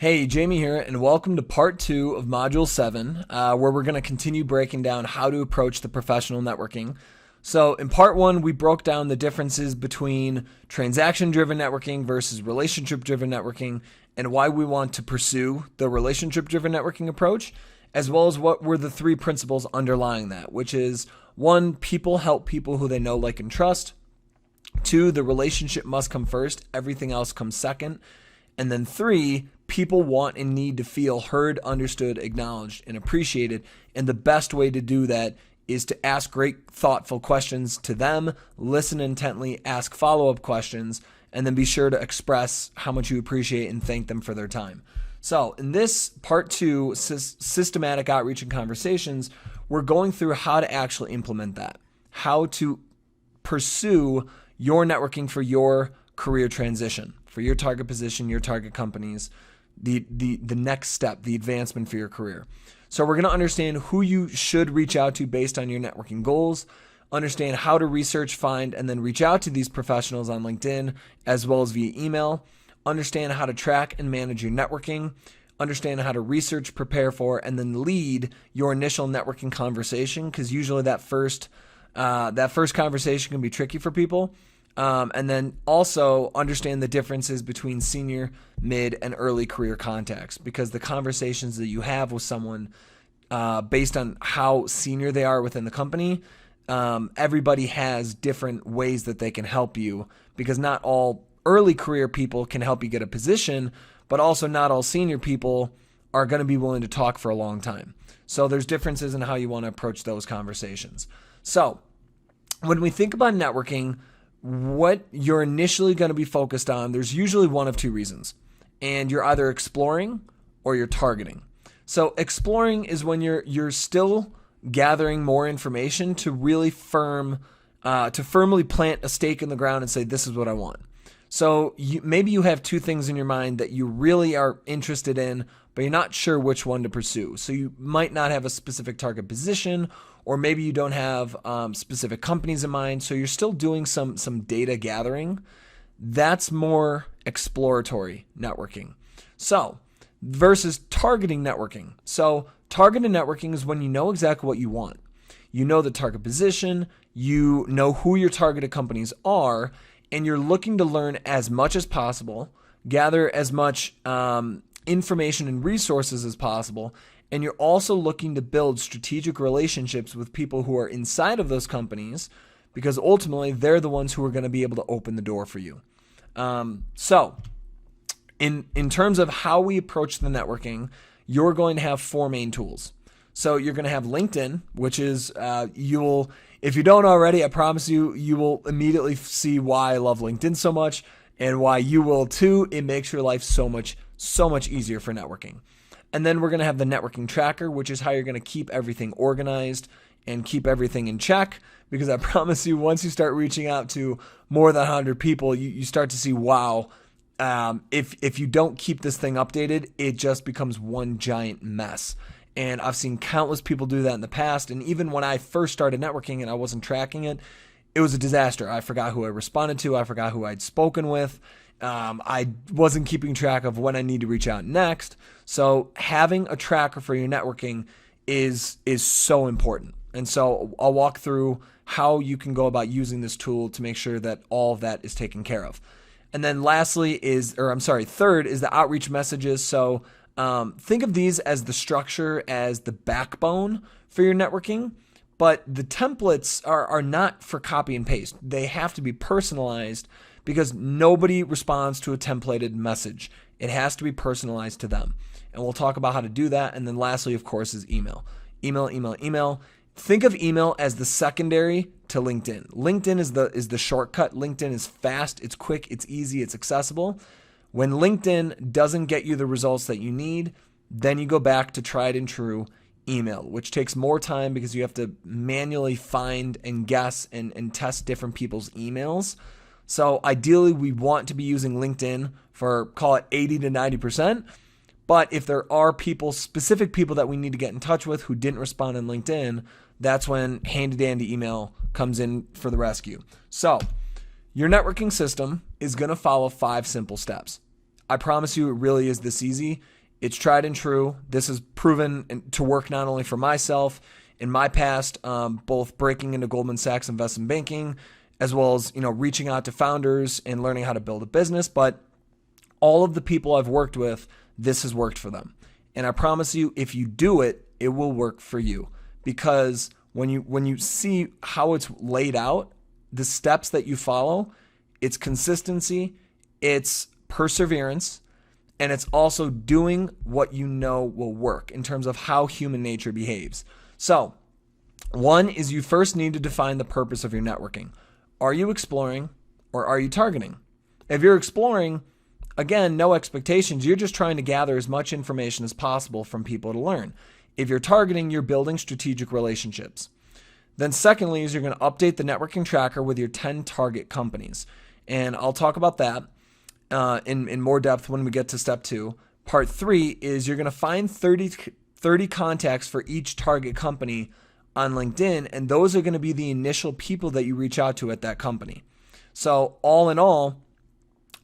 Hey, Jamie here, and welcome to part 2 of Module 7, where we're going to continue breaking down how to approach the professional networking. So in part 1, we broke down the differences between transaction-driven networking versus relationship-driven networking and why we want to pursue the relationship-driven networking approach, as well as what were the 3 principles underlying that, which is 1, people help people who they know, like, and trust. 2, the relationship must come first, everything else comes second. And then 3, people want and need to feel heard, understood, acknowledged, and appreciated. And the best way to do that is to ask great, thoughtful questions to them, listen intently, ask follow-up questions, and then be sure to express how much you appreciate and thank them for their time. So in this part 2, systematic outreach and conversations, we're going through how to actually implement that, how to pursue your networking for your career transition, for your target position, your target companies, the next step, the advancement for your career. So we're going to understand who you should reach out to based on your networking goals, understand how to research, find, and then reach out to these professionals on LinkedIn as well as via email, understand how to track and manage your networking, understand how to research, prepare for, and then lead your initial networking conversation, because usually that first conversation can be tricky for people. And then also understand the differences between senior, mid, and early career contacts, because the conversations that you have with someone based on how senior they are within the company, everybody has different ways that they can help you, because not all early career people can help you get a position, but also not all senior people are going to be willing to talk for a long time. So there's differences in how you want to approach those conversations. So when we think about networking, what you're initially going to be focused on, there's usually one of 2 reasons. And you're either exploring or you're targeting. So exploring is when you're still gathering more information to really firmly plant a stake in the ground and say, this is what I want. So maybe you have 2 things in your mind that you really are interested in, but you're not sure which one to pursue. So you might not have a specific target position, or maybe you don't have specific companies in mind. So you're still doing some data gathering. That's more exploratory networking. So versus targeting networking. So targeted networking is when you know exactly what you want. You know the target position, you know who your targeted companies are, and you're looking to learn as much as possible, gather as much information and resources as possible, and you're also looking to build strategic relationships with people who are inside of those companies, because ultimately they're the ones who are going to be able to open the door for you. So in terms of how we approach the networking, you're going to have 4 main tools. So you're going to have LinkedIn, which is if you don't already, I promise you will immediately see why I love LinkedIn so much, and why you will too. It makes your life so much easier for networking. And then we're going to have the networking tracker, which is how you're going to keep everything organized and keep everything in check. Because I promise you, once you start reaching out to more than 100 people, you start to see, wow, if you don't keep this thing updated, it just becomes one giant mess. And I've seen countless people do that in the past. And even when I first started networking and I wasn't tracking it, it was a disaster. I forgot who I responded to. I forgot who I'd spoken with. I wasn't keeping track of when I need to reach out next. So having a tracker for your networking is so important. And so I'll walk through how you can go about using this tool to make sure that all of that is taken care of. And then third is the outreach messages. So think of these as the structure, as the backbone for your networking. But the templates are not for copy and paste. They have to be personalized, because nobody responds to a templated message. It has to be personalized to them. And we'll talk about how to do that. And then lastly, of course, is email. Email. Think of email as the secondary to LinkedIn. LinkedIn is the shortcut. LinkedIn is fast, it's quick, it's easy, it's accessible. When LinkedIn doesn't get you the results that you need, then you go back to tried and true email, which takes more time because you have to manually find and guess and test different people's emails. So ideally, we want to be using LinkedIn for, call it 80 to 90%. But if there are specific people that we need to get in touch with who didn't respond in LinkedIn, that's when handy dandy email comes in for the rescue. So your networking system is going to follow 5 simple steps. I promise you, it really is this easy. It's tried and true. This has proven to work not only for myself in my past, both breaking into Goldman Sachs investment banking, as well as, reaching out to founders and learning how to build a business. But all of the people I've worked with, this has worked for them. And I promise you, if you do it, it will work for you. Because when you see how it's laid out, the steps that you follow, it's consistency, it's perseverance, and it's also doing what you know will work in terms of how human nature behaves. So, one is you first need to define the purpose of your networking. Are you exploring or are you targeting? If you're exploring, again, no expectations. You're just trying to gather as much information as possible from people to learn. If you're targeting, you're building strategic relationships. Then secondly is you're going to update the networking tracker with your 10 target companies. And I'll talk about that in more depth when we get to step 2. Part 3 is you're going to find 30 contacts for each target company on LinkedIn, and those are going to be the initial people that you reach out to at that company. So all in all,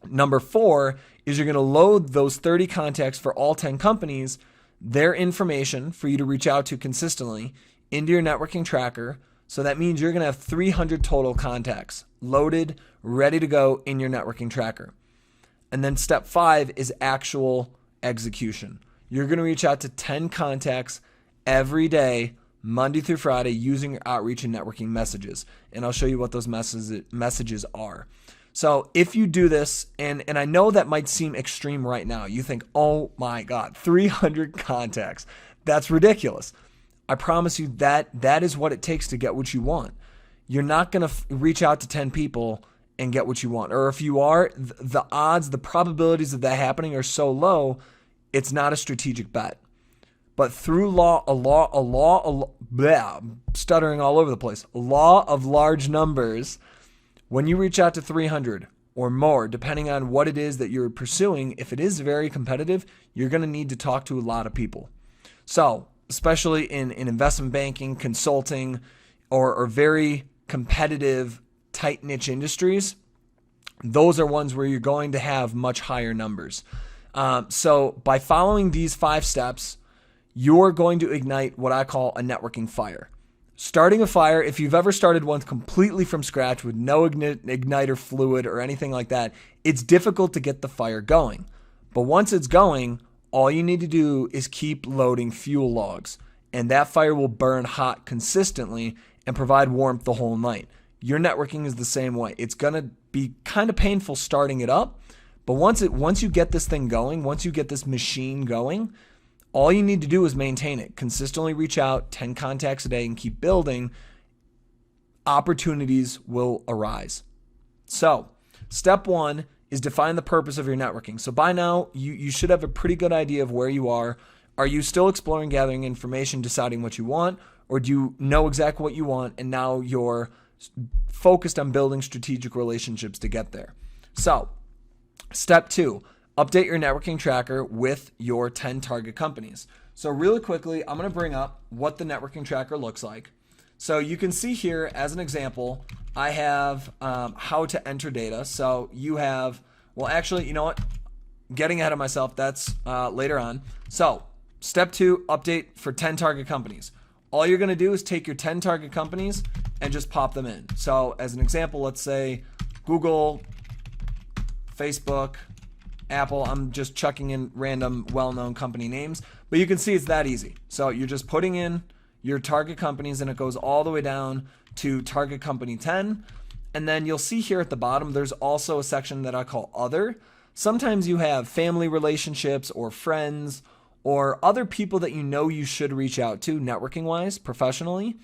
number 4 is you're going to load those 30 contacts for all 10 companies, their information for you to reach out to consistently into your networking tracker. So that means you're going to have 300 total contacts loaded, ready to go in your networking tracker. And then step 5 is actual execution. You're going to reach out to 10 contacts every day, Monday through Friday, using your outreach and networking messages. And I'll show you what those messages are. So if you do this, and I know that might seem extreme right now, you think, oh my God, 300 contacts. That's ridiculous. I promise you that is what it takes to get what you want. You're not going to reach out to 10 people and get what you want. Or if you are, the odds, the probabilities of that happening are so low, it's not a strategic bet. But through stuttering all over the place, law of large numbers, when you reach out to 300 or more, depending on what it is that you're pursuing, if it is very competitive, you're going to need to talk to a lot of people. So, especially in investment banking, consulting, or very competitive, tight niche industries, those are ones where you're going to have much higher numbers. So by following these 5 steps, you're going to ignite what I call a networking fire. Starting a fire, if you've ever started one completely from scratch with no igniter fluid or anything like that, it's difficult to get the fire going. But once it's going, all you need to do is keep loading fuel logs, and that fire will burn hot consistently and provide warmth the whole night. Your networking is the same way. It's going to be kind of painful starting it up, but once you get this thing going, once you get this machine going, all you need to do is maintain it. Consistently reach out, 10 contacts a day, and keep building. Opportunities will arise. So, step 1 is define the purpose of your networking. So by now, you should have a pretty good idea of where you are. Are you still exploring, gathering information, deciding what you want? Or do you know exactly what you want and now you're focused on building strategic relationships to get there? So, step 2, update your networking tracker with your 10 target companies. So really quickly, I'm going to bring up what the networking tracker looks like. So you can see here as an example, I have how to enter data. So you have, well, actually, you know what? Getting ahead of myself, that's later on. So step 2, update for 10 target companies. All you're going to do is take your 10 target companies and just pop them in. So as an example, let's say Google, Facebook, Apple. I'm just chucking in random well-known company names, but you can see it's that easy. So you're just putting in your target companies and it goes all the way down to target company 10. And then you'll see here at the bottom, there's also a section that I call other. Sometimes you have family relationships or friends or other people that you know you should reach out to networking wise, professionally,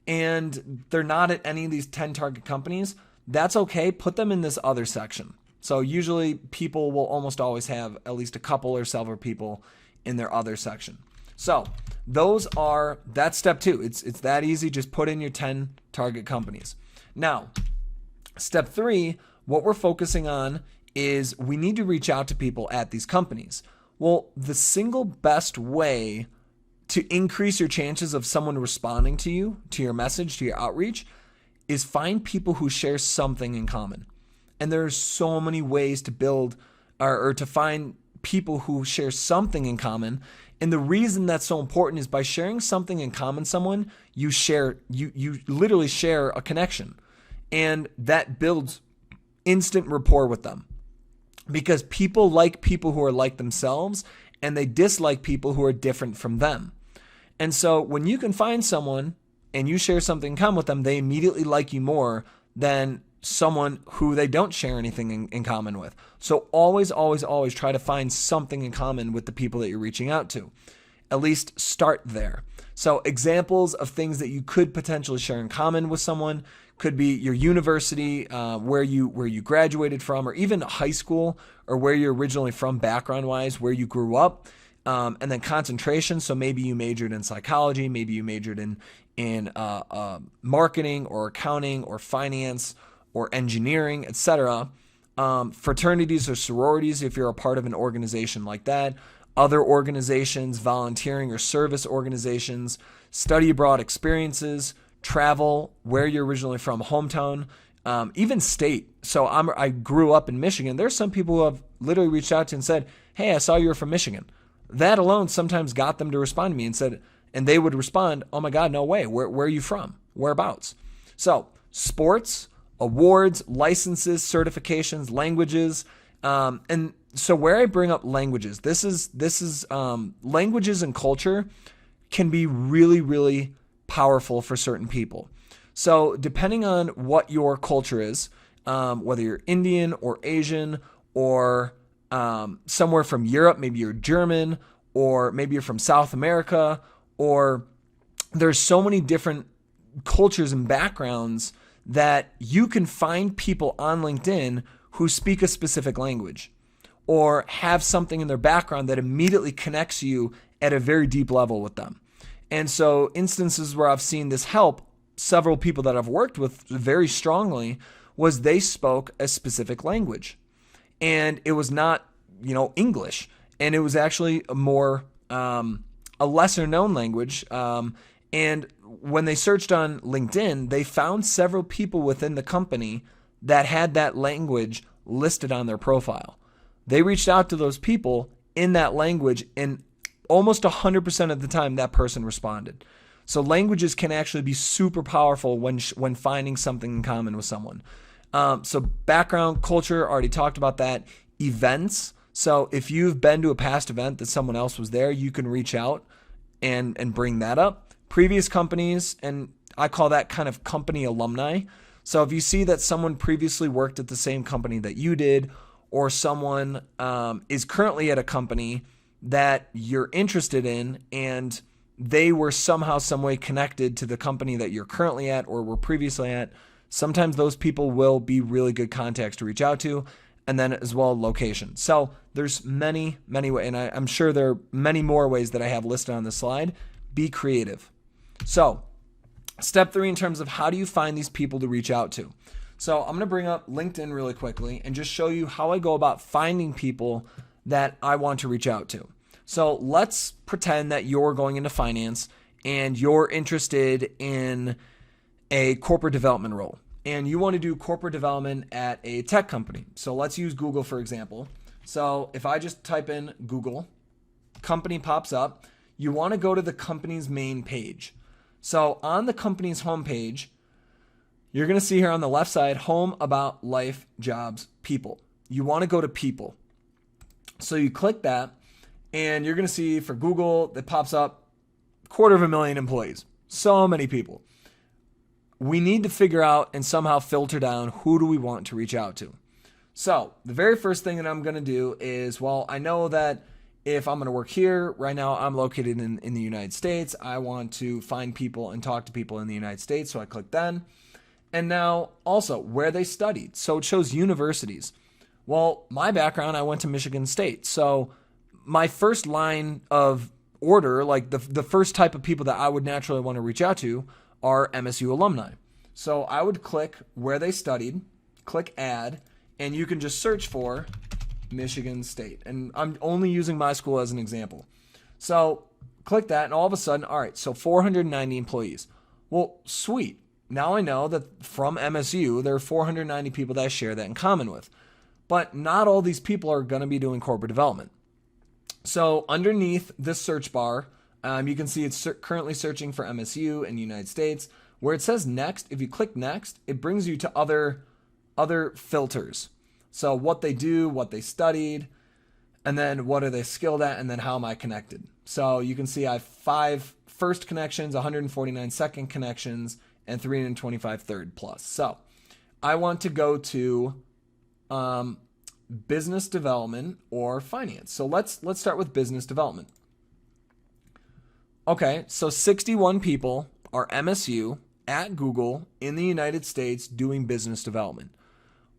and they're not at any of these 10 target companies. That's okay. Put them in this other section. So usually people will almost always have at least a couple or several people in their other section. So that's step 2. It's that easy. Just put in your 10 target companies. Now, step 3, what we're focusing on is we need to reach out to people at these companies. Well, the single best way to increase your chances of someone responding to you, to your message, to your outreach, is find people who share something in common. And there's so many ways to build or to find people who share something in common. And the reason that's so important is by sharing something in common, you literally share a connection, and that builds instant rapport with them, because people like people who are like themselves, and they dislike people who are different from them. And so when you can find someone and you share something in common with them, they immediately like you more than someone who they don't share anything in common with. So always, always, always try to find something in common with the people that you're reaching out to. At least start there. So examples of things that you could potentially share in common with someone could be your university, where you graduated from, or even high school, or where you're originally from background-wise, where you grew up, and then concentration. So maybe you majored in psychology, maybe you majored in marketing or accounting or finance or engineering, etc. Fraternities or sororities, if you're a part of an organization like that. Other organizations, volunteering or service organizations, study abroad experiences, travel, where you're originally from, hometown, even state. So I grew up in Michigan. There's some people who have literally reached out to and said, hey, I saw you were from Michigan. That alone sometimes got them to respond to me and they would respond, oh my God, no way. Where are you from? Whereabouts? So sports, awards, licenses, certifications, languages, and so where I bring up languages, this is languages and culture can be really, really powerful for certain people. So depending on what your culture is, whether you're Indian or Asian or somewhere from Europe, maybe you're German, or maybe you're from South America, or there's so many different cultures and backgrounds that you can find people on LinkedIn who speak a specific language or have something in their background that immediately connects you at a very deep level with them. And so instances where I've seen this help several people that I've worked with very strongly was they spoke a specific language. And it was not, English. And it was actually a more, a lesser known language. And when they searched on LinkedIn, they found several people within the company that had that language listed on their profile. They reached out to those people in that language, and almost 100% of the time that person responded. So languages can actually be super powerful when finding something in common with someone. So background, culture, already talked about that. Events. So if you've been to a past event that someone else was there, you can reach out and bring that up. Previous companies, and I call that kind of company alumni. So if you see that someone previously worked at the same company that you did, or someone is currently at a company that you're interested in, and they were somehow, some way connected to the company that you're currently at or were previously at, sometimes those people will be really good contacts to reach out to. And then as well, location. So there's many, many ways, and I'm sure there are many more ways that I have listed on the slide. Be creative. So step 3 in terms of how do you find these people to reach out to. So I'm going to bring up LinkedIn really quickly and just show you how I go about finding people that I want to reach out to. So let's pretend that you're going into finance and you're interested in a corporate development role, and you want to do corporate development at a tech company. So let's use Google, for example. So if I just type in Google, company pops up. You want to go to the company's main page. So on the company's homepage, you're going to see here on the left side, home, about, life, jobs, people. You want to go to people. So you click that, and you're going to see for Google that pops up 250,000 employees. So many people. We need to figure out and somehow filter down who do we want to reach out to. So the very first thing that I'm going to do is, well, I know that if I'm going to work here, right now I'm located in the United States. I want to find people and talk to people in the United States. So I click then. And now also where they studied. So it shows universities. Well, my background, I went to Michigan State. So my first line of order, like the first type of people that I would naturally want to reach out to, are MSU alumni. So I would click where they studied, click add, and you can just search for Michigan State. And I'm only using my school as an example. So click that, and all of a sudden, all right, so 490 employees. Well, sweet. Now I know that from MSU, there are 490 people that I share that in common with. but not all these people are going to be doing corporate development. So underneath this search bar, you can see it's currently searching for MSU in the United States. Where it says next, if you click next, it brings you to other filters. So what they do, what they studied, and then what are they skilled at, and then how am I connected. So you can see I have 5 first connections, 149 second connections, and 325 third plus. So I want to go to business development or finance. So let's start with business development. Okay, so 61 people are MSU at Google in the United States doing business development.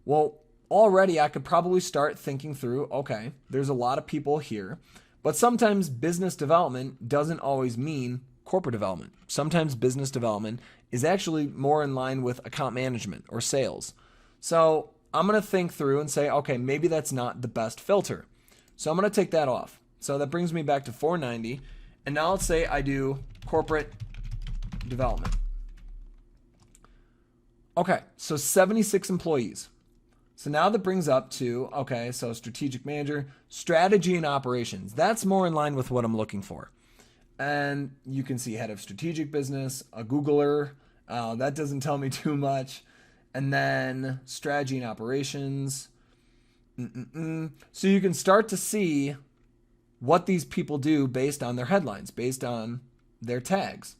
Well, already I could probably start thinking through, okay, there's a lot of people here, but sometimes business development doesn't always mean corporate development. Sometimes business development is actually more in line with account management or sales. So I'm going to think through and say, okay, maybe that's not the best filter. So I'm going to take that off. So that brings me back to 490. And now let's say I do corporate development. Okay, so 76 employees. So now that brings up to, okay, so strategic manager, strategy and operations. That's more in line with what I'm looking for. And you can see head of strategic business, a Googler. That doesn't tell me too much. And then strategy and operations. So you can start to see what these people do based on their headlines, based on their tags.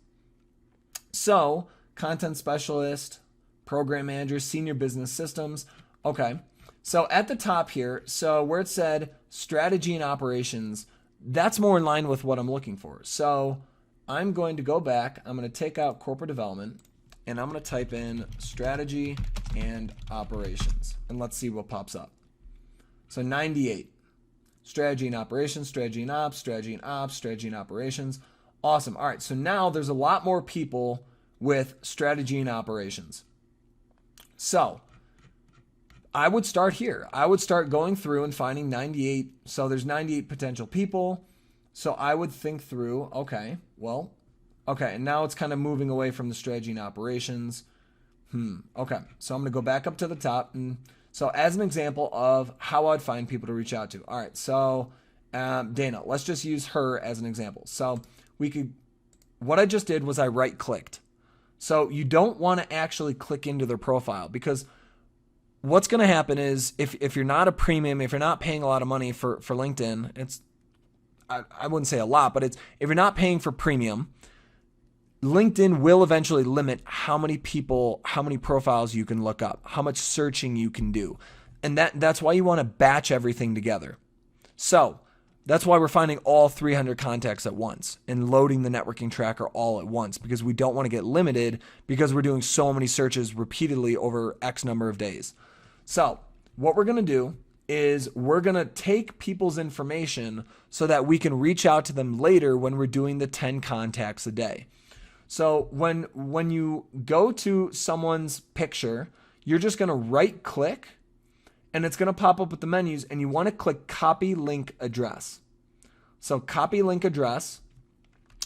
So content specialist, program manager, senior business systems. Okay, so at the top here, so where it said strategy and operations, that's more in line with what I'm looking for. So I'm going to go back, I'm going to take out corporate development, and I'm going to type in strategy and operations, and let's see what pops up. So 98, strategy and operations, strategy and ops, strategy and ops, strategy and operations. Awesome. All right, so now there's a lot more people with strategy and operations. So I would start here. I would start going through and finding 98. So there's 98 potential people. So I would think through, okay, and now it's kind of moving away from the strategy and operations. Okay, so I'm going to go back up to the top. And so as an example of how I'd find people to reach out to. All right, so Dana, let's just use her as an example. So what I just did was I right-clicked. So you don't want to actually click into their profile, because what's going to happen is if you're not a premium, if you're not paying a lot of money for LinkedIn, I wouldn't say a lot, but if you're not paying for premium, LinkedIn will eventually limit how many profiles you can look up, how much searching you can do. And that's why you want to batch everything together. So that's why we're finding all 300 contacts at once and loading the networking tracker all at once, because we don't want to get limited because we're doing so many searches repeatedly over X number of days. So what we're going to do is we're going to take people's information so that we can reach out to them later when we're doing the 10 contacts a day. So when you go to someone's picture, you're just going to right click and it's going to pop up with the menus, and you want to click copy link address. So copy link address,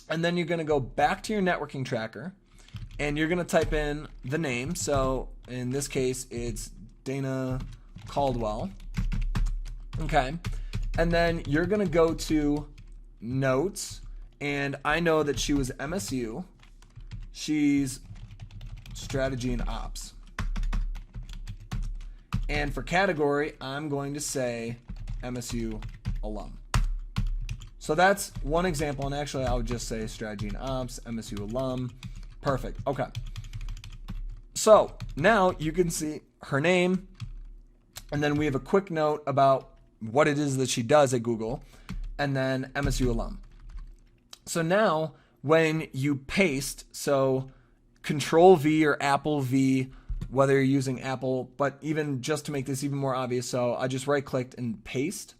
and then you're going to go back to your networking tracker and you're going to type in the name. So in this case, it's Dana Caldwell. Okay. And then you're going to go to notes, and I know that she was MSU. She's strategy and ops. And for category, I'm going to say MSU alum. So that's one example. And actually, I would just say strategy and ops, MSU alum. Perfect. Okay. So now you can see her name. And then we have a quick note about what it is that she does at Google. And then MSU alum. So now when you paste, so Control V or Apple V, whether you're using Apple, but even just to make this even more obvious, so I just right-clicked and paste.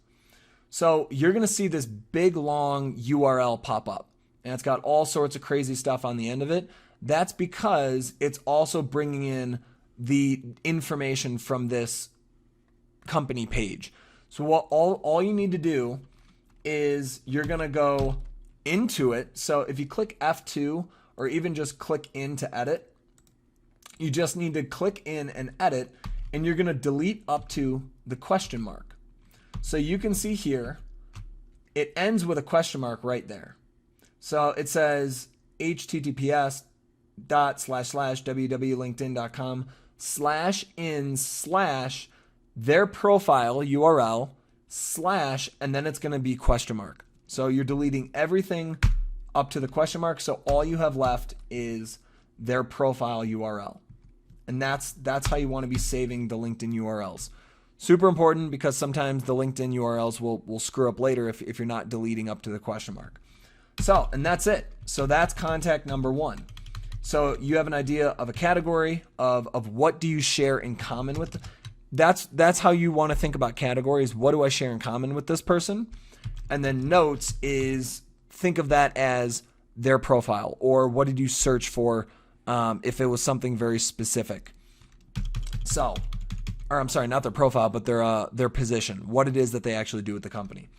So you're going to see this big, long URL pop up, and it's got all sorts of crazy stuff on the end of it. That's because it's also bringing in the information from this company page. So what all you need to do is you're going to go into it. So if you click F2 or even just click in to edit, you just need to click in and edit, and you're going to delete up to the question mark. So you can see here, it ends with a question mark right there. So it says https://www.linkedin.com/in/their profile URL / and then it's going to be question mark. So you're deleting everything up to the question mark. So all you have left is their profile URL. And that's how you want to be saving the LinkedIn URLs. Super important because sometimes the LinkedIn URLs will screw up later if you're not deleting up to the question mark. So, and that's it. So that's contact number 1. So you have an idea of a category of what do you share in common with. That's how you want to think about categories. What do I share in common with this person? And then notes is, think of that as their profile, or what did you search for if it was something very specific. So, or I'm sorry, not their profile, but their position, what it is that they actually do with the company.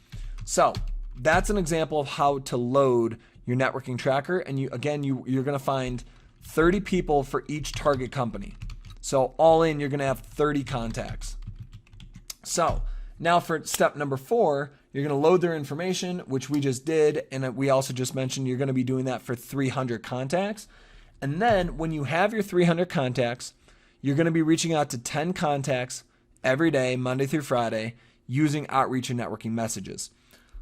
So that's an example of how to load your networking tracker. And you're going to find 30 people for each target company. So all in, you're going to have 30 contacts. So now for step number 4, you're going to load their information, which we just did. And we also just mentioned you're going to be doing that for 300 contacts. And then when you have your 300 contacts, you're going to be reaching out to 10 contacts every day, Monday through Friday, using outreach and networking messages.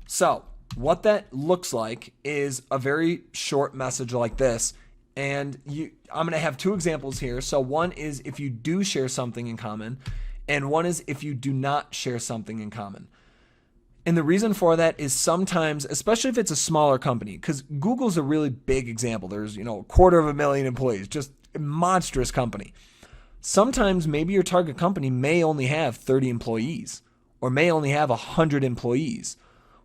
So what that looks like is a very short message like this. And I'm going to have 2 examples here. So one is if you do share something in common, and one is if you do not share something in common. And the reason for that is sometimes, especially if it's a smaller company, because Google's a really big example. There's, 250,000 employees, just a monstrous company. Sometimes maybe your target company may only have 30 employees or may only have 100 employees.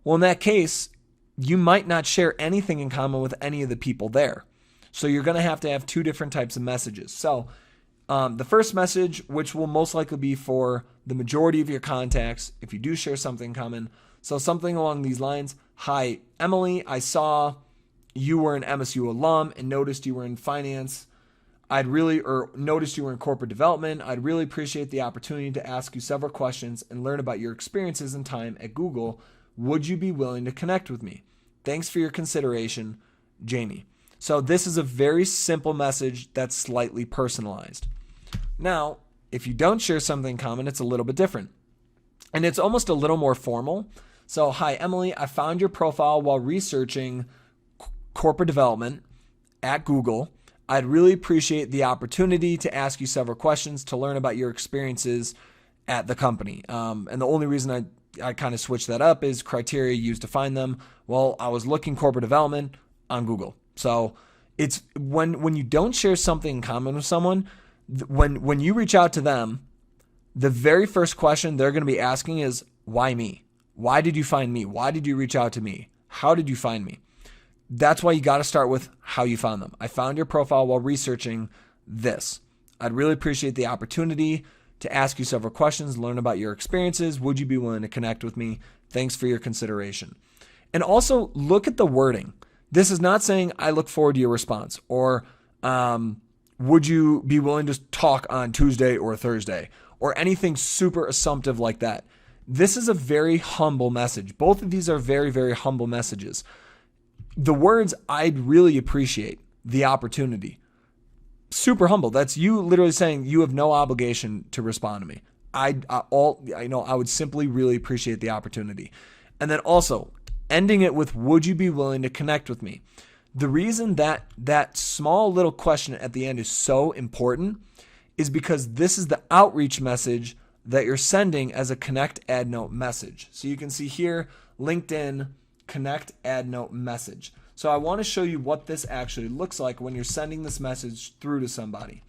Well, in that case, you might not share anything in common with any of the people there. So you're going to have 2 different types of messages. So the first message, which will most likely be for the majority of your contacts, if you do share something in common. So something along these lines. Hi, Emily, I saw you were an MSU alum and noticed you were in finance. Noticed you were in corporate development. I'd really appreciate the opportunity to ask you several questions and learn about your experiences and time at Google. Would you be willing to connect with me? Thanks for your consideration, Jamie. So this is a very simple message that's slightly personalized. Now, if you don't share something in common, it's a little bit different. And it's almost a little more formal. So, hi, Emily, I found your profile while researching corporate development at Google. I'd really appreciate the opportunity to ask you several questions to learn about your experiences at the company. And the only reason I kind of switched that up is criteria used to find them. Well, I was looking corporate development on Google. So it's when you don't share something in common with someone, when you reach out to them, the very first question they're going to be asking is, why me? Why did you find me? Why did you reach out to me? How did you find me? That's why you got to start with how you found them. I found your profile while researching this. I'd really appreciate the opportunity to ask you several questions, learn about your experiences. Would you be willing to connect with me? Thanks for your consideration. And also look at the wording. This is not saying I look forward to your response or would you be willing to talk on Tuesday or Thursday or anything super assumptive like that. This is a very humble message. Both of these are very, very humble messages. The words, I'd really appreciate the opportunity. Super humble. That's you literally saying you have no obligation to respond to me. I would simply really appreciate the opportunity. And then also ending it with, would you be willing to connect with me? The reason that small little question at the end is so important is because this is the outreach message that you're sending as a connect add note message. So you can see here, LinkedIn connect add note message. So I want to show you what this actually looks like when you're sending this message through to somebody.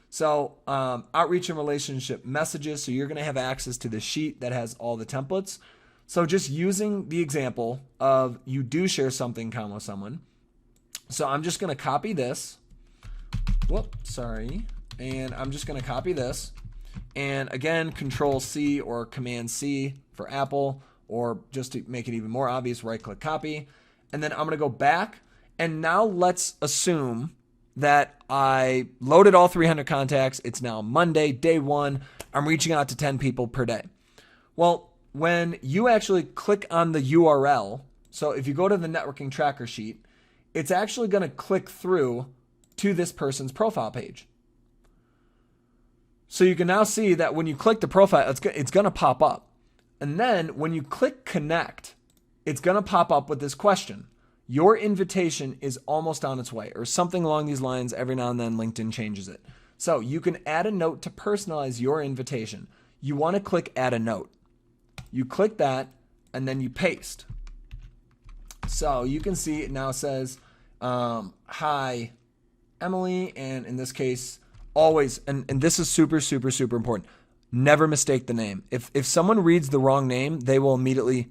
So outreach and relationship messages. So you're going to have access to the sheet that has all the templates. So just using the example of you do share something in common with someone. So I'm just going to copy this. And I'm just going to copy this. And again, Control C or Command C for Apple, or just to make it even more obvious, right click copy. And then I'm going to go back. And now let's assume that I loaded all 300 contacts. It's now Monday, day 1. I'm reaching out to 10 people per day. Well, when you actually click on the URL, so if you go to the networking tracker sheet, it's actually going to click through to this person's profile page. So you can now see that when you click the profile, it's going to pop up. And then when you click connect, it's going to pop up with this question. Your invitation is almost on its way, or something along these lines. Every now and then LinkedIn changes it. So you can add a note to personalize your invitation. You want to click add a note. You click that and then you paste. So you can see it now says, hi, Emily. And in this case, always, and this is super, super, super important. Never mistake the name. If someone reads the wrong name, they will immediately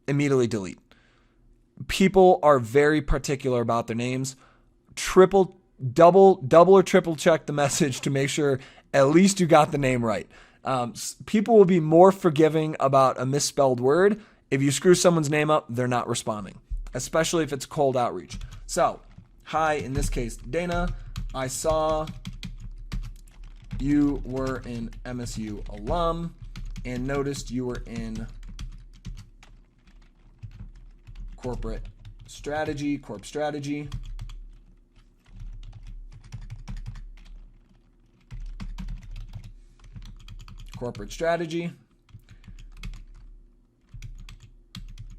delete. People are very particular about their names. Double or triple check the message to make sure at least you got the name right. People will be more forgiving about a misspelled word. If you screw someone's name up, they're not responding, especially if it's cold outreach. So, hi, in this case, Dana, I saw you were an MSU alum and noticed you were in corp strategy. Corporate strategy.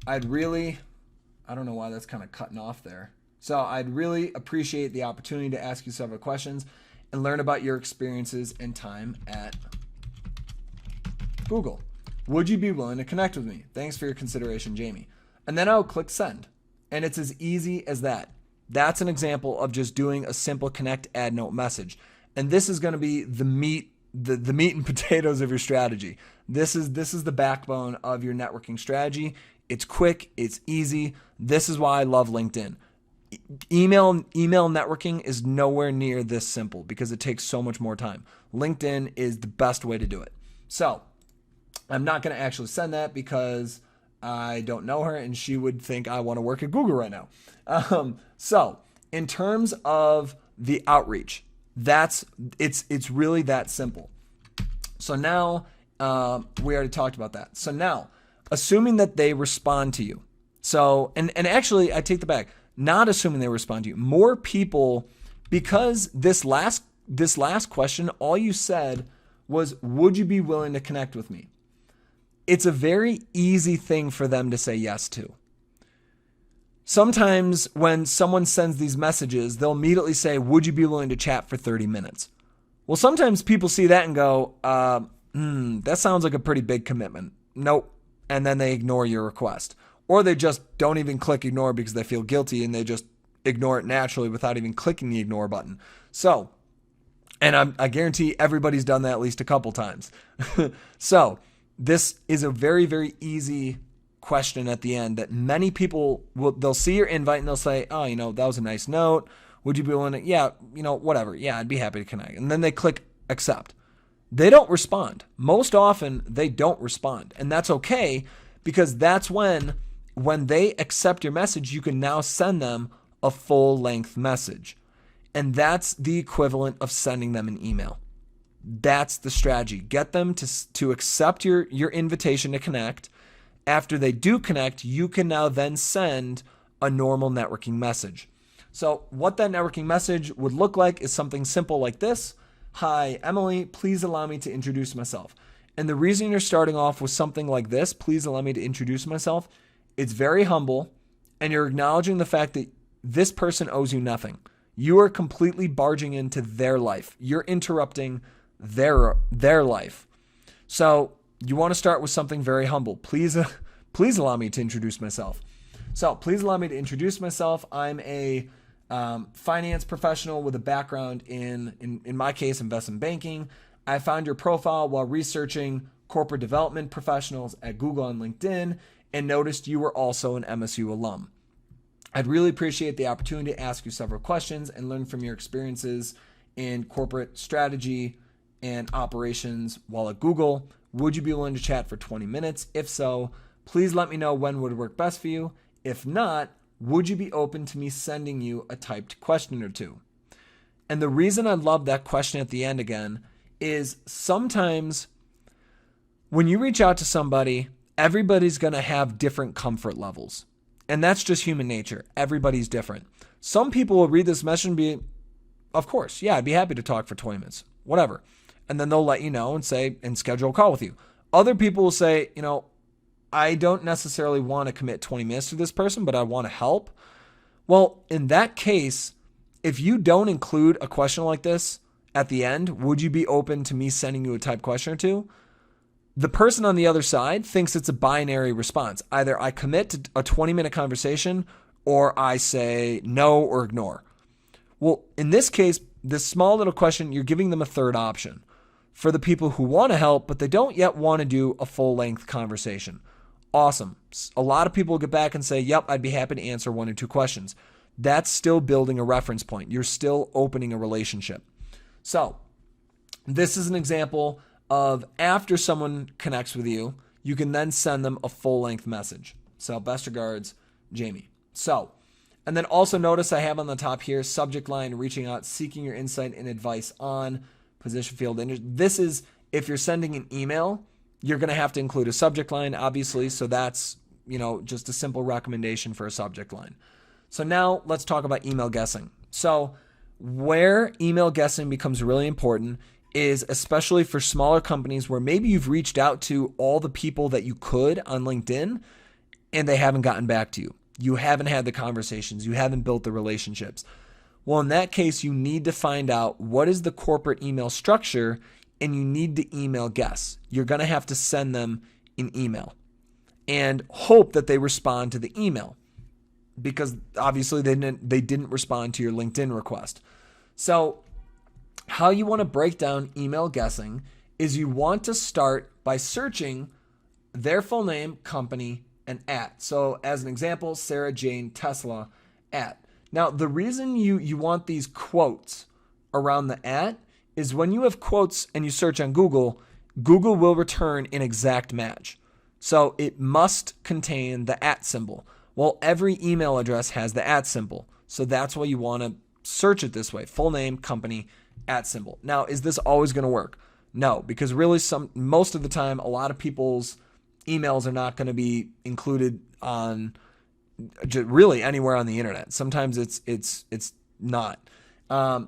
I don't know why that's kind of cutting off there. So I'd really appreciate the opportunity to ask you several questions and learn about your experiences and time at Google. Would you be willing to connect with me? Thanks for your consideration, Jamie. And then I'll click send. And it's as easy as that. That's an example of just doing a simple connect add note message. And this is going to be the meat and potatoes of your strategy. This is the backbone of your networking strategy. It's quick, it's easy. This is why I love LinkedIn. Email networking is nowhere near this simple because it takes so much more time. LinkedIn is the best way to do it. So I'm not going to actually send that because I don't know her and she would think I want to work at Google right now. So in terms of the outreach, it's really that simple. So now we already talked about that. So now, assuming that they respond to you. So and actually, I take the back. Not assuming they respond to you. More people, because this last question, all you said was, "Would you be willing to connect with me?" It's a very easy thing for them to say yes to. Sometimes when someone sends these messages, they'll immediately say, would you be willing to chat for 30 minutes? Well, sometimes people see that and go, that sounds like a pretty big commitment. Nope. And then they ignore your request. Or they just don't even click ignore because they feel guilty and they just ignore it naturally without even clicking the ignore button. So, and I guarantee everybody's done that at least a couple times. So this is a very, very easy question at the end that many people they'll see your invite and they'll say, oh, that was a nice note. Would you be willing to, yeah, whatever. Yeah, I'd be happy to connect. And then they click accept. They don't respond. Most often they don't respond. And that's okay because that's when they accept your message, you can now send them a full length message. And that's the equivalent of sending them an email. That's the strategy. Get them to accept your invitation to connect. After they do connect, you can now then send a normal networking message. So what that networking message would look like is something simple like this. Hi, Emily, please allow me to introduce myself. And the reason you're starting off with something like this, please allow me to introduce myself, it's very humble and you're acknowledging the fact that this person owes you nothing. You are completely barging into their life. You're interrupting their life. So you want to start with something very humble. Please allow me to introduce myself. So please allow me to introduce myself. I'm a finance professional with a background in my case, investment banking. I found your profile while researching corporate development professionals at Google and LinkedIn and noticed you were also an MSU alum. I'd really appreciate the opportunity to ask you several questions and learn from your experiences in corporate strategy and operations while at Google. Would you be willing to chat for 20 minutes? If so, please let me know when would work best for you. If not, would you be open to me sending you a typed question or two? And the reason I love that question at the end again is sometimes When you reach out to somebody, everybody's going to have different comfort levels. And that's just human nature. Everybody's different. Some people will read this message and be, of course, yeah, I'd be happy to talk for 20 minutes, whatever. And then they'll let you know and say, and schedule a call with you. Other people will say, I don't necessarily want to commit 20 minutes to this person, but I want to help. Well, in that case, if you don't include a question like this at the end, would you be open to me sending you a type question or two? The person on the other side thinks it's a binary response. Either I commit to a 20-minute conversation or I say no or ignore. Well, in this case, this small little question, you're giving them a third option for the people who want to help, but they don't yet want to do a full-length conversation. Awesome. A lot of people will get back and say, yep, I'd be happy to answer 1 or 2 questions. That's still building a reference point. You're still opening a relationship. So this is an example of after someone connects with you, you can then send them a full-length message. So best regards, Jamie. So, and then also notice I have on the top here, subject line, reaching out, seeking your insight and advice on position field. This is, if you're sending an email, you're going to have to include a subject line, obviously. So that's, just a simple recommendation for a subject line. So now let's talk about email guessing. So where email guessing becomes really important is especially for smaller companies where maybe you've reached out to all the people that you could on LinkedIn and they haven't gotten back to you. You haven't had the conversations. You haven't built the relationships. Well, in that case, you need to find out what is the corporate email structure and you need to email guess. You're going to have to send them an email and hope that they respond to the email because obviously they didn't respond to your LinkedIn request. So how you want to break down email guessing is you want to start by searching their full name, company, and @ So as an example, Sarah Jane Tesla @. Now, the reason you want these quotes around the @ is when you have quotes and you search on Google, Google will return an exact match. So it must contain the @ symbol. Well, every email address has the @ symbol. So that's why you want to search it this way, full name, company, @ symbol. Now, is this always going to work? No, because really most of the time, a lot of people's emails are not going to be included on really anywhere on the internet. Sometimes it's not.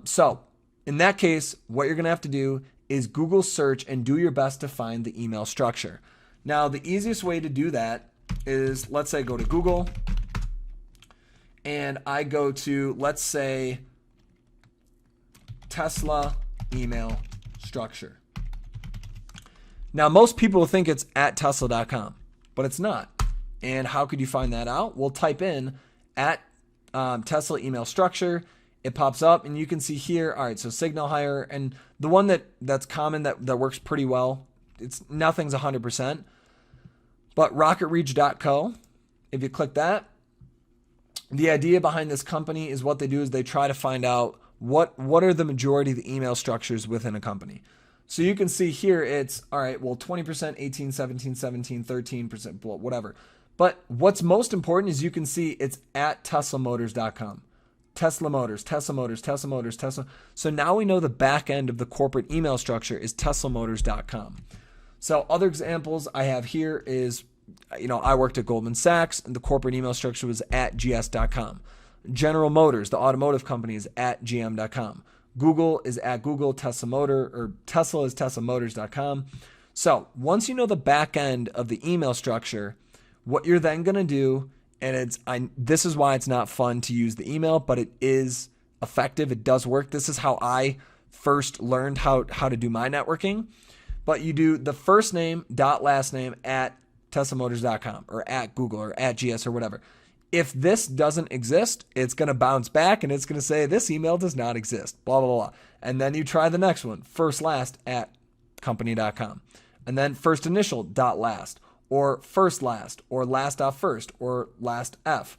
So in that case, what you're going to have to do is Google search and do your best to find the email structure. Now, the easiest way to do that is, let's say, go to Google and I go to, let's say, Tesla email structure. Now, most people think it's @tesla.com, but it's not. And how could you find that out? We'll type in @Tesla email structure. It pops up and you can see here, all right, so Signal Hire. And the one that's common that works pretty well, nothing's 100%, but rocketreach.co, if you click that, the idea behind this company is what they do is they try to find out what are the majority of the email structures within a company. So you can see here it's, all right, well, 20%, 18, 17, 17, 13%, whatever. But what's most important is you can see it's @teslamotors.com. Tesla Motors, Tesla Motors, Tesla Motors, Tesla. So now we know the back end of the corporate email structure is teslamotors.com. So other examples I have here is, I worked at Goldman Sachs and the corporate email structure was @gs.com. General Motors, the automotive company, is @gm.com. Google is @Google, Tesla is teslamotors.com. So once you know the back end of the email structure, what you're then going to do, and this is why it's not fun to use the email, but it is effective. It does work. This is how I first learned how to do my networking. But you do the first name dot last name @teslamotors.com or @Google or @GS or whatever. If this doesn't exist, it's going to bounce back and it's going to say this email does not exist, blah, blah, blah. And then you try the next one, first last @company.com. And then first initial dot last or first last or last dot first or last F,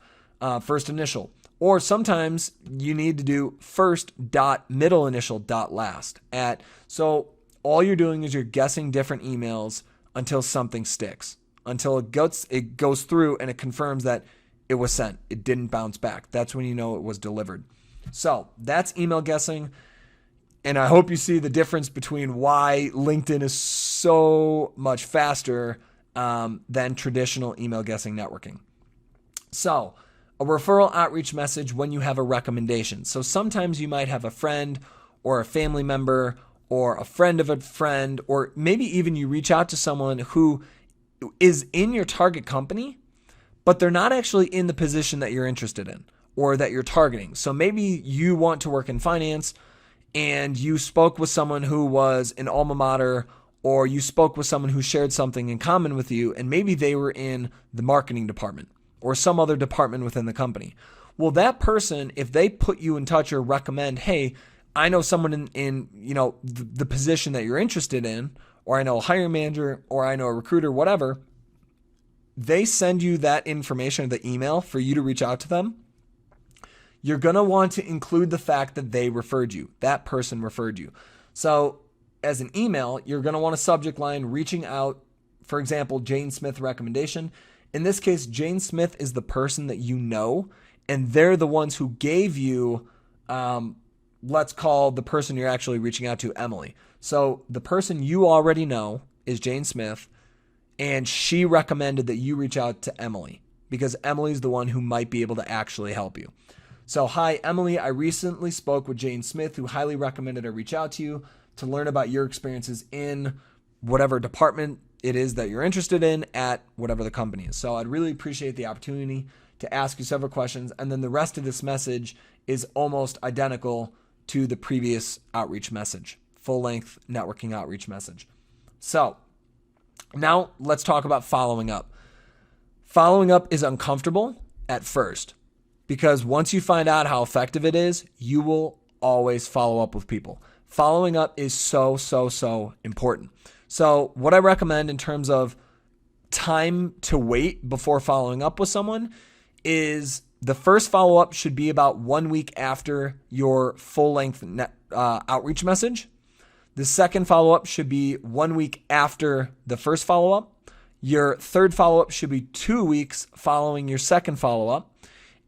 first initial. Or sometimes you need to do first dot middle initial dot last . So all you're doing is you're guessing different emails until something sticks, until it goes through and it confirms that it was sent. It didn't bounce back. That's when you know it was delivered. So that's email guessing. And I hope you see the difference between why LinkedIn is so much faster than traditional email guessing networking. So, a referral outreach message when you have a recommendation. So sometimes you might have a friend or a family member or a friend of a friend, or maybe even you reach out to someone who is in your target company, but they're not actually in the position that you're interested in or that you're targeting. So maybe you want to work in finance and you spoke with someone who was an alma mater, or you spoke with someone who shared something in common with you, and maybe they were in the marketing department or some other department within the company. Well, that person, if they put you in touch or recommend, hey, I know someone in the position that you're interested in, or I know a hiring manager, or I know a recruiter, whatever, they send you that information, the email for you to reach out to them. You're going to want to include the fact that they referred you, that person referred you. So as an email, you're going to want a subject line reaching out, for example, Jane Smith recommendation. In this case, Jane Smith is the person that you know, and they're the ones who gave you, let's call the person you're actually reaching out to Emily. So the person you already know is Jane Smith, and she recommended that you reach out to Emily because Emily's the one who might be able to actually help you. So, hi, Emily, I recently spoke with Jane Smith, who highly recommended I reach out to you to learn about your experiences in whatever department it is that you're interested in at whatever the company is. So I'd really appreciate the opportunity to ask you several questions. And then the rest of this message is almost identical to the previous outreach message, full-length networking outreach message. So now let's talk about following up. Following up is uncomfortable at first, because once you find out how effective it is, you will always follow up with people. Following up is so important. So what I recommend in terms of time to wait before following up with someone is the first follow-up should be about 1 week after your full-length outreach message. The second follow-up should be 1 week after the first follow-up. Your third follow-up should be 2 weeks following your second follow-up.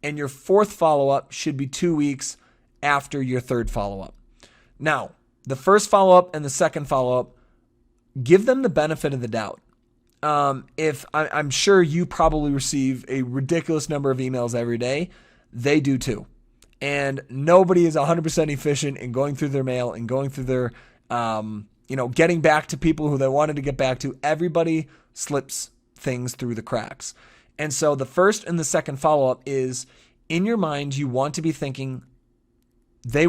And your fourth follow-up should be 2 weeks after your third follow-up. Now, the first follow-up and the second follow-up, give them the benefit of the doubt. I'm sure you probably receive a ridiculous number of emails every day. They do too. And nobody is 100% efficient in going through their mail and going through their, getting back to people who they wanted to get back to. Everybody slips things through the cracks. And so the first and the second follow-up is, in your mind, you want to be thinking, they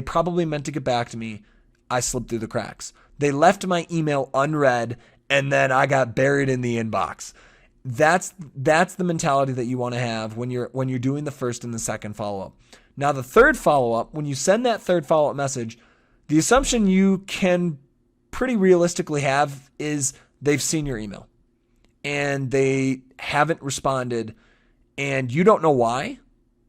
probably meant to get back to me. I slipped through the cracks. They left my email unread, and then I got buried in the inbox. That's the mentality that you want to have when you're doing the first and the second follow-up. Now, the third follow-up, when you send that third follow-up message, the assumption you can pretty realistically have is they've seen your email and they haven't responded, and you don't know why,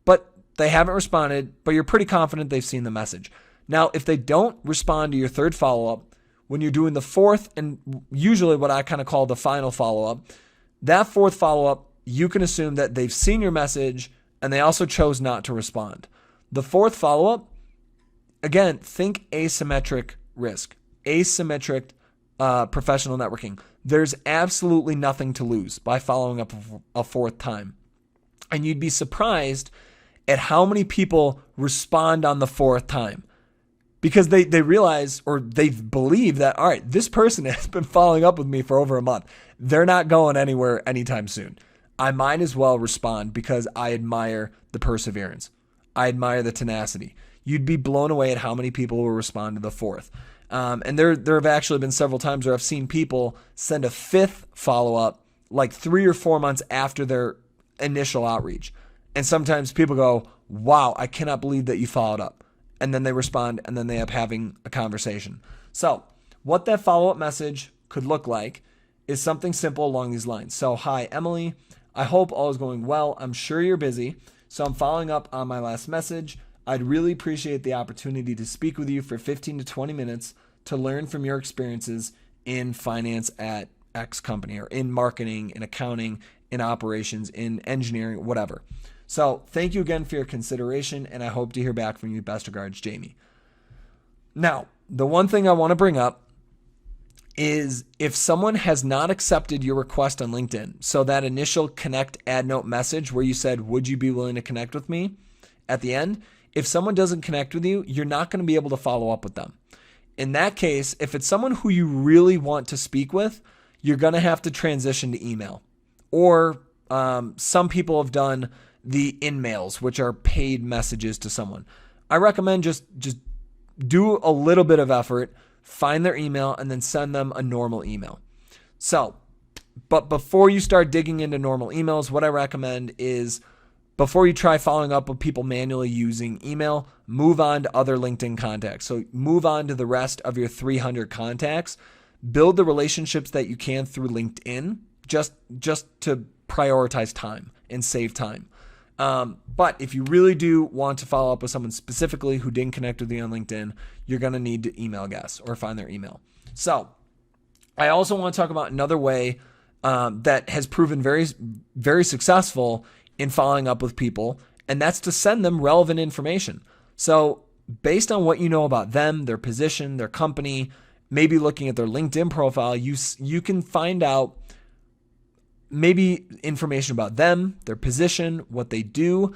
but they haven't responded, but you're pretty confident they've seen the message. Now, if they don't respond to your third follow-up, when you're doing the fourth and usually what I kind of call the final follow-up, that fourth follow-up, you can assume that they've seen your message and they also chose not to respond. The fourth follow-up, again, think asymmetric risk, asymmetric professional networking. There's absolutely nothing to lose by following up a fourth time. And you'd be surprised at how many people respond on the fourth time, because they realize, or they believe that, all right, this person has been following up with me for over a month. They're not going anywhere anytime soon. I might as well respond because I admire the perseverance. I admire the tenacity. You'd be blown away at how many people will respond to the fourth. And there have actually been several times where I've seen people send a fifth follow-up like 3 or 4 months after their initial outreach. And sometimes people go, wow, I cannot believe that you followed up. And then they respond, and then they end up having a conversation. So what that follow-up message could look like is something simple along these lines. So, hi, Emily. I hope all is going well. I'm sure you're busy, so I'm following up on my last message. I'd really appreciate the opportunity to speak with you for 15 to 20 minutes to learn from your experiences in finance at X company, or in marketing, in accounting, in operations, in engineering, whatever. So thank you again for your consideration, and I hope to hear back from you. Best regards, Jamie. Now, the one thing I want to bring up is if someone has not accepted your request on LinkedIn, so that initial connect add note message where you said, would you be willing to connect with me at the end? If someone doesn't connect with you, you're not going to be able to follow up with them. In that case, if it's someone who you really want to speak with, you're going to have to transition to email. Or some people have done the in-mails, which are paid messages to someone. I recommend just do a little bit of effort, find their email, and then send them a normal email. So, but before you start digging into normal emails, what I recommend is before you try following up with people manually using email, move on to other LinkedIn contacts. So move on to the rest of your 300 contacts. Build the relationships that you can through LinkedIn just to prioritize time and save time. But if you really do want to follow up with someone specifically who didn't connect with you on LinkedIn, you're going to need to email guests or find their email. So I also want to talk about another way that has proven very, very successful in following up with people, and that's to send them relevant information. So based on what you know about them, their position, their company, maybe looking at their LinkedIn profile, you can find out maybe information about them, their position, what they do.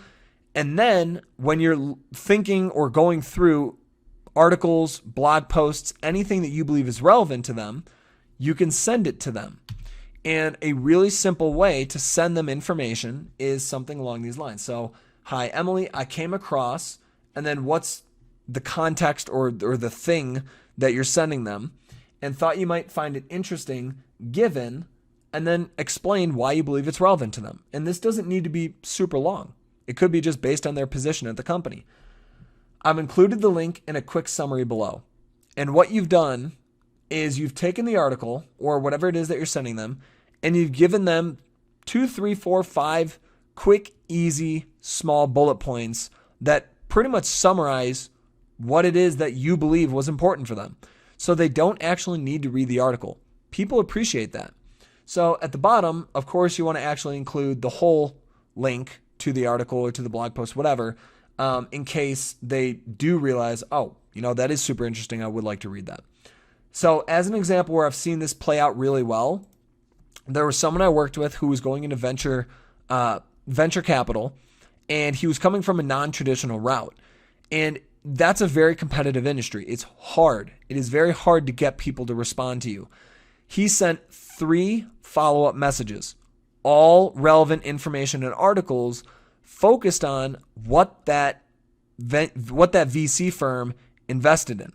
And then when you're thinking or going through articles, blog posts, anything that you believe is relevant to them, you can send it to them. And a really simple way to send them information is something along these lines. So, hi, Emily, I came across, and then what's the context or the thing that you're sending them, and thought you might find it interesting given, and then explain why you believe it's relevant to them. And this doesn't need to be super long. It could be just based on their position at the company. I've included the link in a quick summary below. And what you've done is you've taken the article or whatever it is that you're sending them, and you've given them 2, 3, 4, 5 quick, easy, small bullet points that pretty much summarize what it is that you believe was important for them. So they don't actually need to read the article. People appreciate that. So at the bottom, of course, you want to actually include the whole link to the article or to the blog post, whatever, in case they do realize, oh, that is super interesting. I would like to read that. So as an example where I've seen this play out really well, there was someone I worked with who was going into venture capital, and he was coming from a non-traditional route. And that's a very competitive industry. It's hard. It is very hard to get people to respond to you. He sent 3 follow-up messages, all relevant information and articles focused on what that VC firm invested in.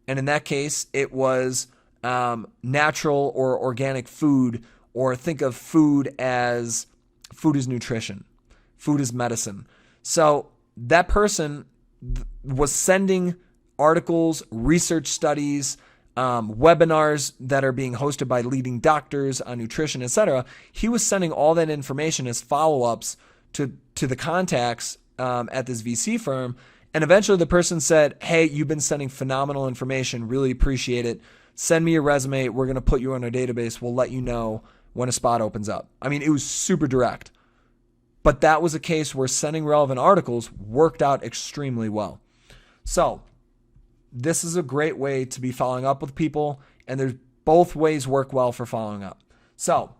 And in that case, it was natural or organic food, or think of food as nutrition, food is medicine. So that person was sending articles, research studies, webinars that are being hosted by leading doctors on nutrition, etc. He was sending all that information as follow-ups to the contacts at this VC firm. And eventually the person said, hey, you've been sending phenomenal information. Really appreciate it. Send me your resume. We're going to put you on our database. We'll let you know when a spot opens up. I mean, it was super direct. But that was a case where sending relevant articles worked out extremely well. So this is a great way to be following up with people, and there's both ways work well for following up. So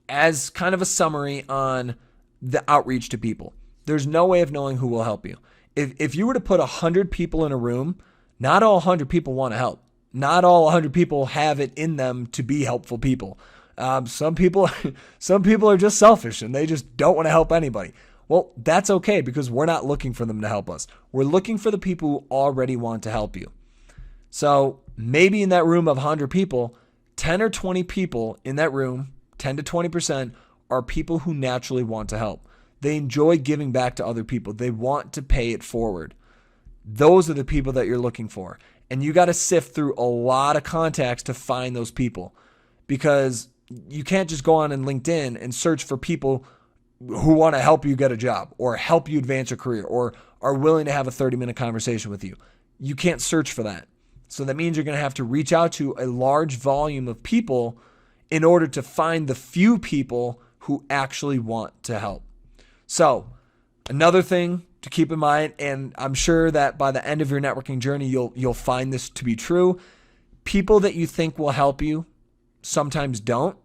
as kind of a summary on the outreach to people, there's no way of knowing who will help you. If you were to put 100 people in a room, not all 100 people want to help. Not all 100 people have it in them to be helpful people. Some people are just selfish and they just don't want to help anybody. Well, that's okay because we're not looking for them to help us. We're looking for the people who already want to help you. So maybe in that room of 100 people, 10 or 20 people in that room, 10 to 20%, are people who naturally want to help. They enjoy giving back to other people. They want to pay it forward. Those are the people that you're looking for. And you got to sift through a lot of contacts to find those people, because you can't just go on in LinkedIn and search for people who want to help you get a job or help you advance your career or are willing to have a 30-minute conversation with you. You can't search for that. So that means you're going to have to reach out to a large volume of people in order to find the few people who actually want to help. So another thing to keep in mind, and I'm sure that by the end of your networking journey, you'll find this to be true. People that you think will help you sometimes don't,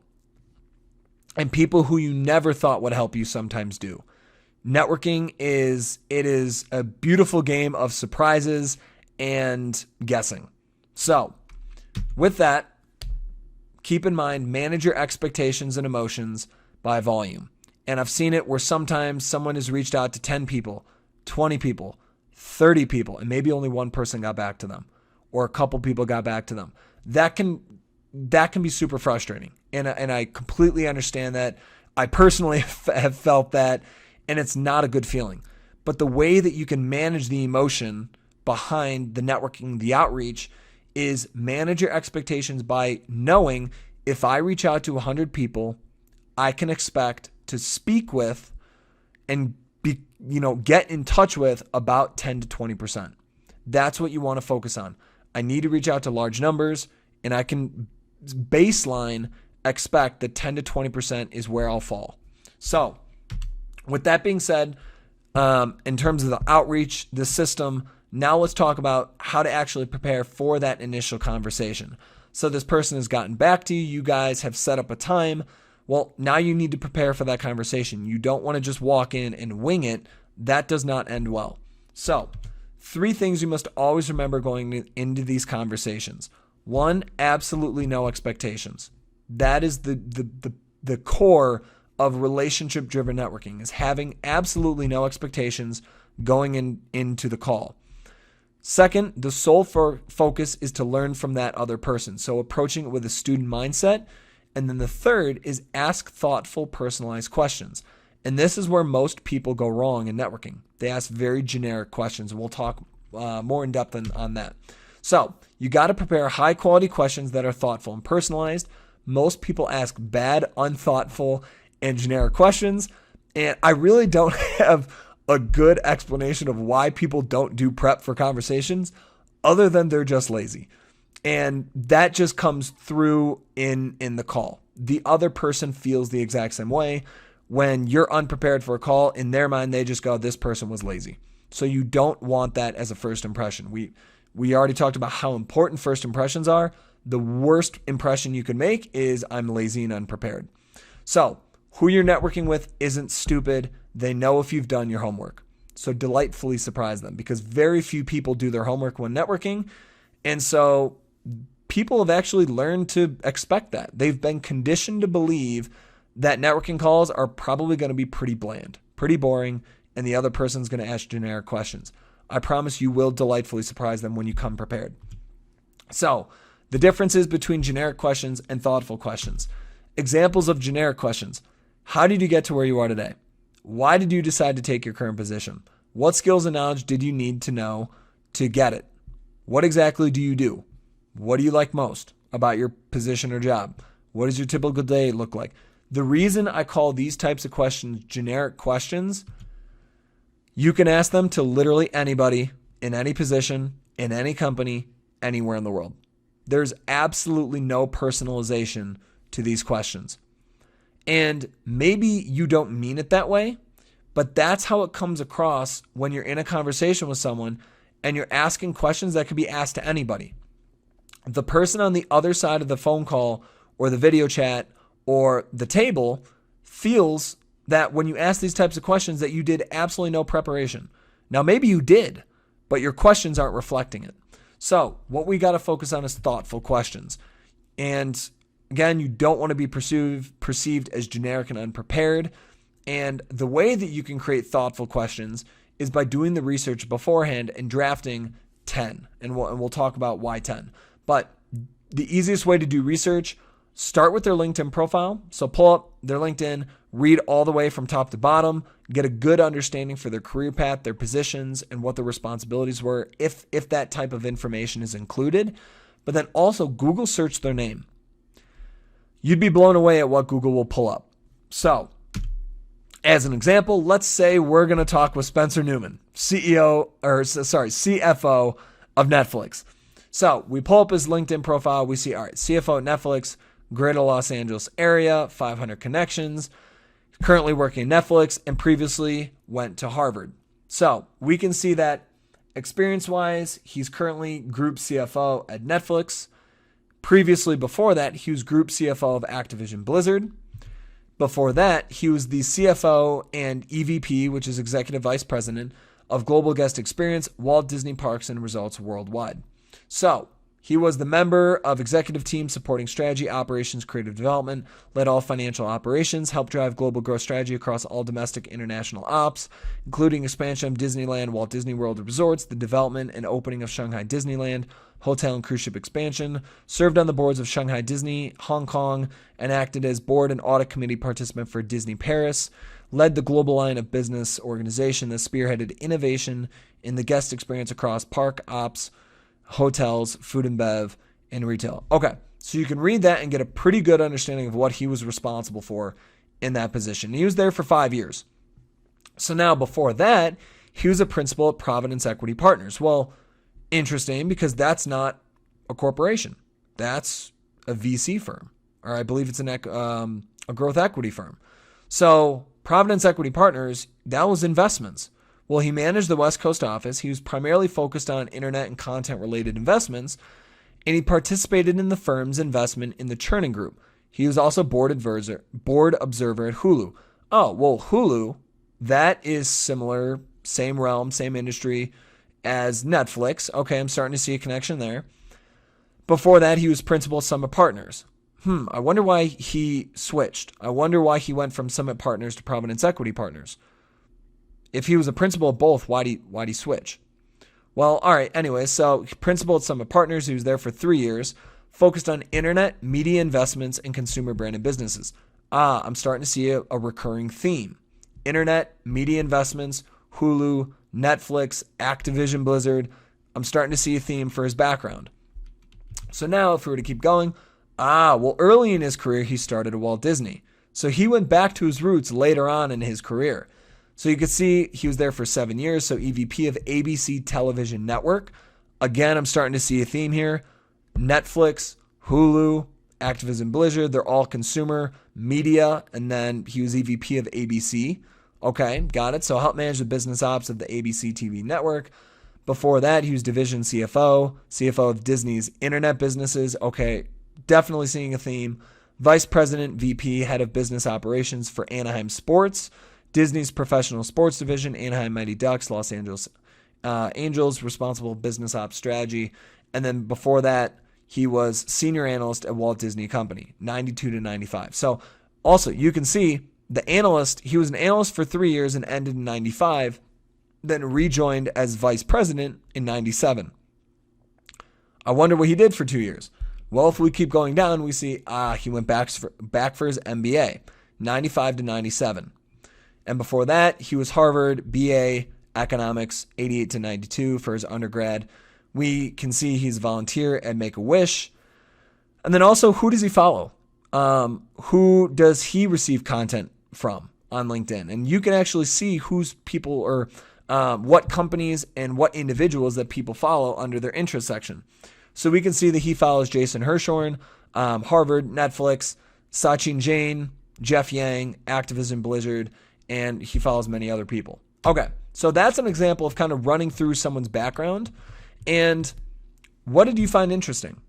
and people who you never thought would help you sometimes do. Networking is a beautiful game of surprises and guessing. So, with that, keep in mind, manage your expectations and emotions by volume. And I've seen it where sometimes someone has reached out to 10 people, 20 people, 30 people, and maybe only one person got back to them, or a couple people got back to them. That can be super frustrating. And I completely understand that. I personally have felt that, and it's not a good feeling. But the way that you can manage the emotion behind the networking, the outreach, is manage your expectations by knowing if I reach out to 100 people, I can expect to speak with and get in touch with about 10 to 20%. That's what you want to focus on. I need to reach out to large numbers, and I can baseline expect that 10 to 20% is where I'll fall. So with that being said, in terms of the outreach, the system, now let's talk about how to actually prepare for that initial conversation. So this person has gotten back to you. You guys have set up a time. Well, now you need to prepare for that conversation. You don't want to just walk in and wing it. That does not end well. So 3 things you must always remember going into these conversations. 1, absolutely no expectations. That is the core of relationship-driven networking, is having absolutely no expectations going into the call. Second, the sole focus is to learn from that other person. So approaching it with a student mindset. And then the third is ask thoughtful, personalized questions. And this is where most people go wrong in networking. They ask very generic questions, and we'll talk more in depth on that. So you got to prepare high quality questions that are thoughtful and personalized. Most people ask bad, unthoughtful, and generic questions. And I really don't have a good explanation of why people don't do prep for conversations other than they're just lazy. And that just comes through in the call. The other person feels the exact same way. When you're unprepared for a call, in their mind, they just go, this person was lazy. So you don't want that as a first impression. We already talked about how important first impressions are. The worst impression you can make is I'm lazy and unprepared. So who you're networking with isn't stupid. They know if you've done your homework. So delightfully surprise them, because very few people do their homework when networking. And so people have actually learned to expect that. They've been conditioned to believe that networking calls are probably going to be pretty bland, pretty boring, and the other person's going to ask generic questions. I promise you will delightfully surprise them when you come prepared. So the differences between generic questions and thoughtful questions. Examples of generic questions. How did you get to where you are today? Why did you decide to take your current position? What skills and knowledge did you need to know to get it? What exactly do you do? What do you like most about your position or job? What does your typical day look like? The reason I call these types of questions generic questions, you can ask them to literally anybody in any position, in any company, anywhere in the world. There's absolutely no personalization to these questions. And maybe you don't mean it that way, but that's how it comes across when you're in a conversation with someone and you're asking questions that could be asked to anybody. The person on the other side of the phone call or the video chat or the table feels that when you ask these types of questions that you did absolutely no preparation. Now, maybe you did, but your questions aren't reflecting it. So what we got to focus on is thoughtful questions. And again, you don't want to be perceived as generic and unprepared. And the way that you can create thoughtful questions is by doing the research beforehand and drafting 10. And we'll talk about why 10. But the easiest way to do research, start with their LinkedIn profile. So pull up their LinkedIn, read all the way from top to bottom, get a good understanding for their career path, their positions, and what their responsibilities were, if that type of information is included. But then also Google search their name. You'd be blown away at what Google will pull up. So, as an example, let's say we're going to talk with Spencer Newman, CFO of Netflix. So we pull up his LinkedIn profile. We see, all right, CFO at Netflix, Greater Los Angeles area, 500 connections, currently working at Netflix, and previously went to Harvard. So we can see that experience-wise, he's currently Group CFO at Netflix. Previously, before that, he was Group CFO of Activision Blizzard. Before that, he was the CFO and EVP, which is Executive Vice President of Global Guest Experience, Walt Disney Parks and Resorts Worldwide. So he was the member of executive team supporting strategy, operations, creative development, led all financial operations, helped drive global growth strategy across all domestic international ops, including expansion of Disneyland, Walt Disney World Resorts, the development and opening of Shanghai Disneyland, hotel and cruise ship expansion, served on the boards of Shanghai Disney, Hong Kong, and acted as board and audit committee participant for Disney Paris, led the global line of business organization that spearheaded innovation in the guest experience across park ops, hotels, food and bev, and retail. Okay, so you can read that and get a pretty good understanding of what he was responsible for in that position. He was there for 5 years. So now before that, he was a principal at Providence Equity Partners. Well, interesting, because that's not a corporation. That's a VC firm, or I believe it's a growth equity firm. So Providence Equity Partners, that was investments. Well, he managed the West Coast office. He was primarily focused on internet and content-related investments, and he participated in the firm's investment in the Chernin Group. He was also board observer at Hulu. Oh, well, Hulu, that is similar, same realm, same industry as Netflix. Okay, I'm starting to see a connection there. Before that, he was principal at Summit Partners. I wonder why he switched. I wonder why he went from Summit Partners to Providence Equity Partners. If he was a principal of both, why'd he switch? Well, all right, anyway, so principal at Summit Partners, he was there for 3 years, focused on internet, media investments, and consumer branded businesses. I'm starting to see a recurring theme. Internet, media investments, Hulu, Netflix, Activision Blizzard. I'm starting to see a theme for his background. So now, if we were to keep going, well, early in his career, he started at Walt Disney. So he went back to his roots later on in his career. So you can see he was there for 7 years. So EVP of ABC Television Network. Again, I'm starting to see a theme here. Netflix, Hulu, Activision Blizzard, they're all consumer media. And then he was EVP of ABC. Okay, got it. So helped manage the business ops of the ABC TV network. Before that, he was division CFO of Disney's internet businesses. Okay, definitely seeing a theme. Vice President, VP, Head of Business Operations for Anaheim Sports, Disney's professional sports division, Anaheim Mighty Ducks, Los Angeles Angels, responsible business ops strategy. And then before that, he was senior analyst at Walt Disney Company, 92 to 95. So also, you can see the analyst, he was an analyst for 3 years and ended in 95, then rejoined as vice president in 97. I wonder what he did for 2 years. Well, if we keep going down, we see he went back for his MBA, 95 to 97. And before that, he was Harvard, BA, Economics, 88 to 92 for his undergrad. We can see he's a volunteer at Make-A-Wish. And then also, who does he follow? Who does he receive content from on LinkedIn? And you can actually see whose people or what companies and what individuals that people follow under their interest section. So we can see that he follows Jason Hirschhorn, Harvard, Netflix, Sachin Jain, Jeff Yang, Activision Blizzard, and he follows many other people. Okay, so that's an example of kind of running through someone's background. And what did you find interesting?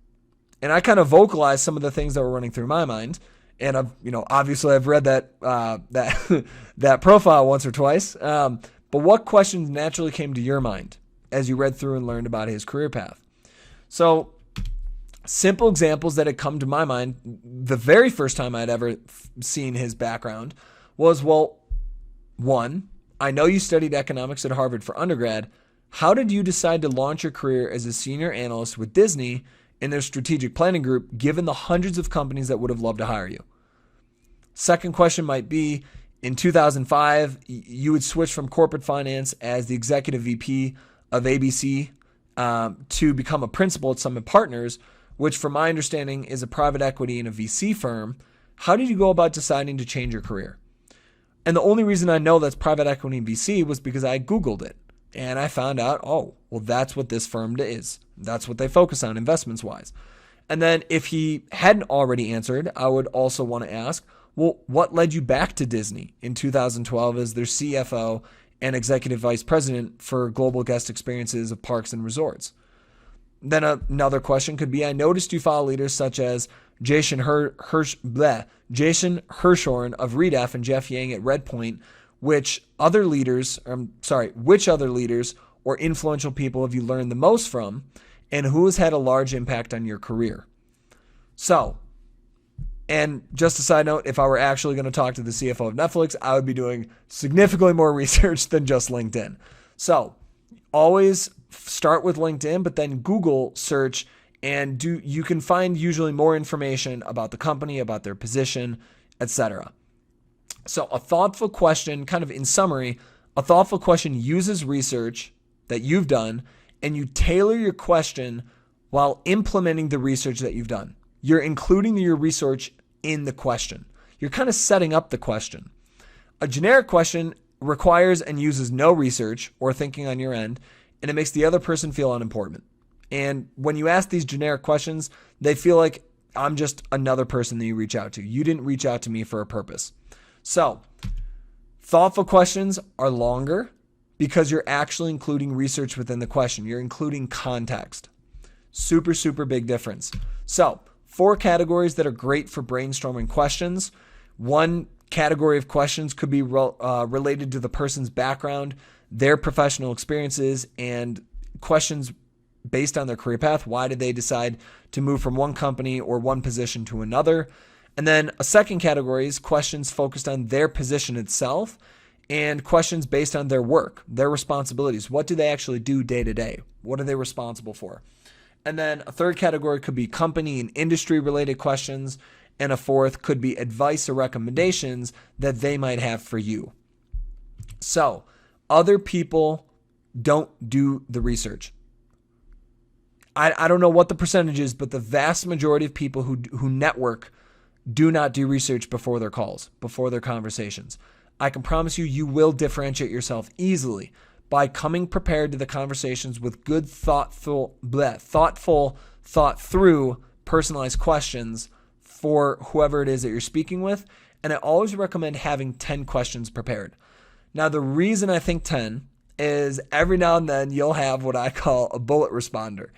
And I kind of vocalized some of the things that were running through my mind. And obviously I've read that that profile once or twice. But what questions naturally came to your mind as you read through and learned about his career path? So simple examples that had come to my mind the very first time I'd ever seen his background was, well, one, I know you studied economics at Harvard for undergrad. How did you decide to launch your career as a senior analyst with Disney in their strategic planning group, given the hundreds of companies that would have loved to hire you? Second question might be, in 2005, you would switch from corporate finance as the executive VP of ABC to become a principal at Summit Partners, which from my understanding is a private equity and a VC firm. How did you go about deciding to change your career? And the only reason I know that's private equity and VC was because I Googled it. And I found out, that's what this firm is. That's what they focus on investments-wise. And then if he hadn't already answered, I would also want to ask, well, what led you back to Disney in 2012 as their CFO and executive vice president for global guest experiences of parks and resorts. Then another question could be, I noticed you follow leaders such as Jason Hirschhorn of REDF and Jeff Yang at Redpoint. Which other leaders or influential people have you learned the most from, and who has had a large impact on your career? So, and just a side note, if I were actually going to talk to the CFO of Netflix, I would be doing significantly more research than just LinkedIn. So, always start with LinkedIn, but then Google search, and you can find usually more information about the company, about their position, etc. So a thoughtful question, kind of in summary, a thoughtful question uses research that you've done, and you tailor your question while implementing the research that you've done. You're including your research in the question. You're kind of setting up the question. A generic question requires and uses no research or thinking on your end, and it makes the other person feel unimportant. And when you ask these generic questions, they feel like I'm just another person that you reach out to. You didn't reach out to me for a purpose. So, thoughtful questions are longer because you're actually including research within the question. You're including context. Super, super big difference. So, 4 categories that are great for brainstorming questions. One category of questions could be related to the person's background, their professional experiences, and questions based on their career path. Why did they decide to move from one company or one position to another? And then a second category is questions focused on their position itself and questions based on their work, their responsibilities. What do they actually do day to day? What are they responsible for? And then a third category could be company and industry related questions. And a fourth could be advice or recommendations that they might have for you. So other people don't do the research. I don't know what the percentage is, but the vast majority of people who network do not do research before their calls, before their conversations. I can promise you, you will differentiate yourself easily by coming prepared to the conversations with good, thought through, personalized questions for whoever it is that you're speaking with. And I always recommend having 10 questions prepared. Now, the reason I think 10 is every now and then you'll have what I call a bullet responder.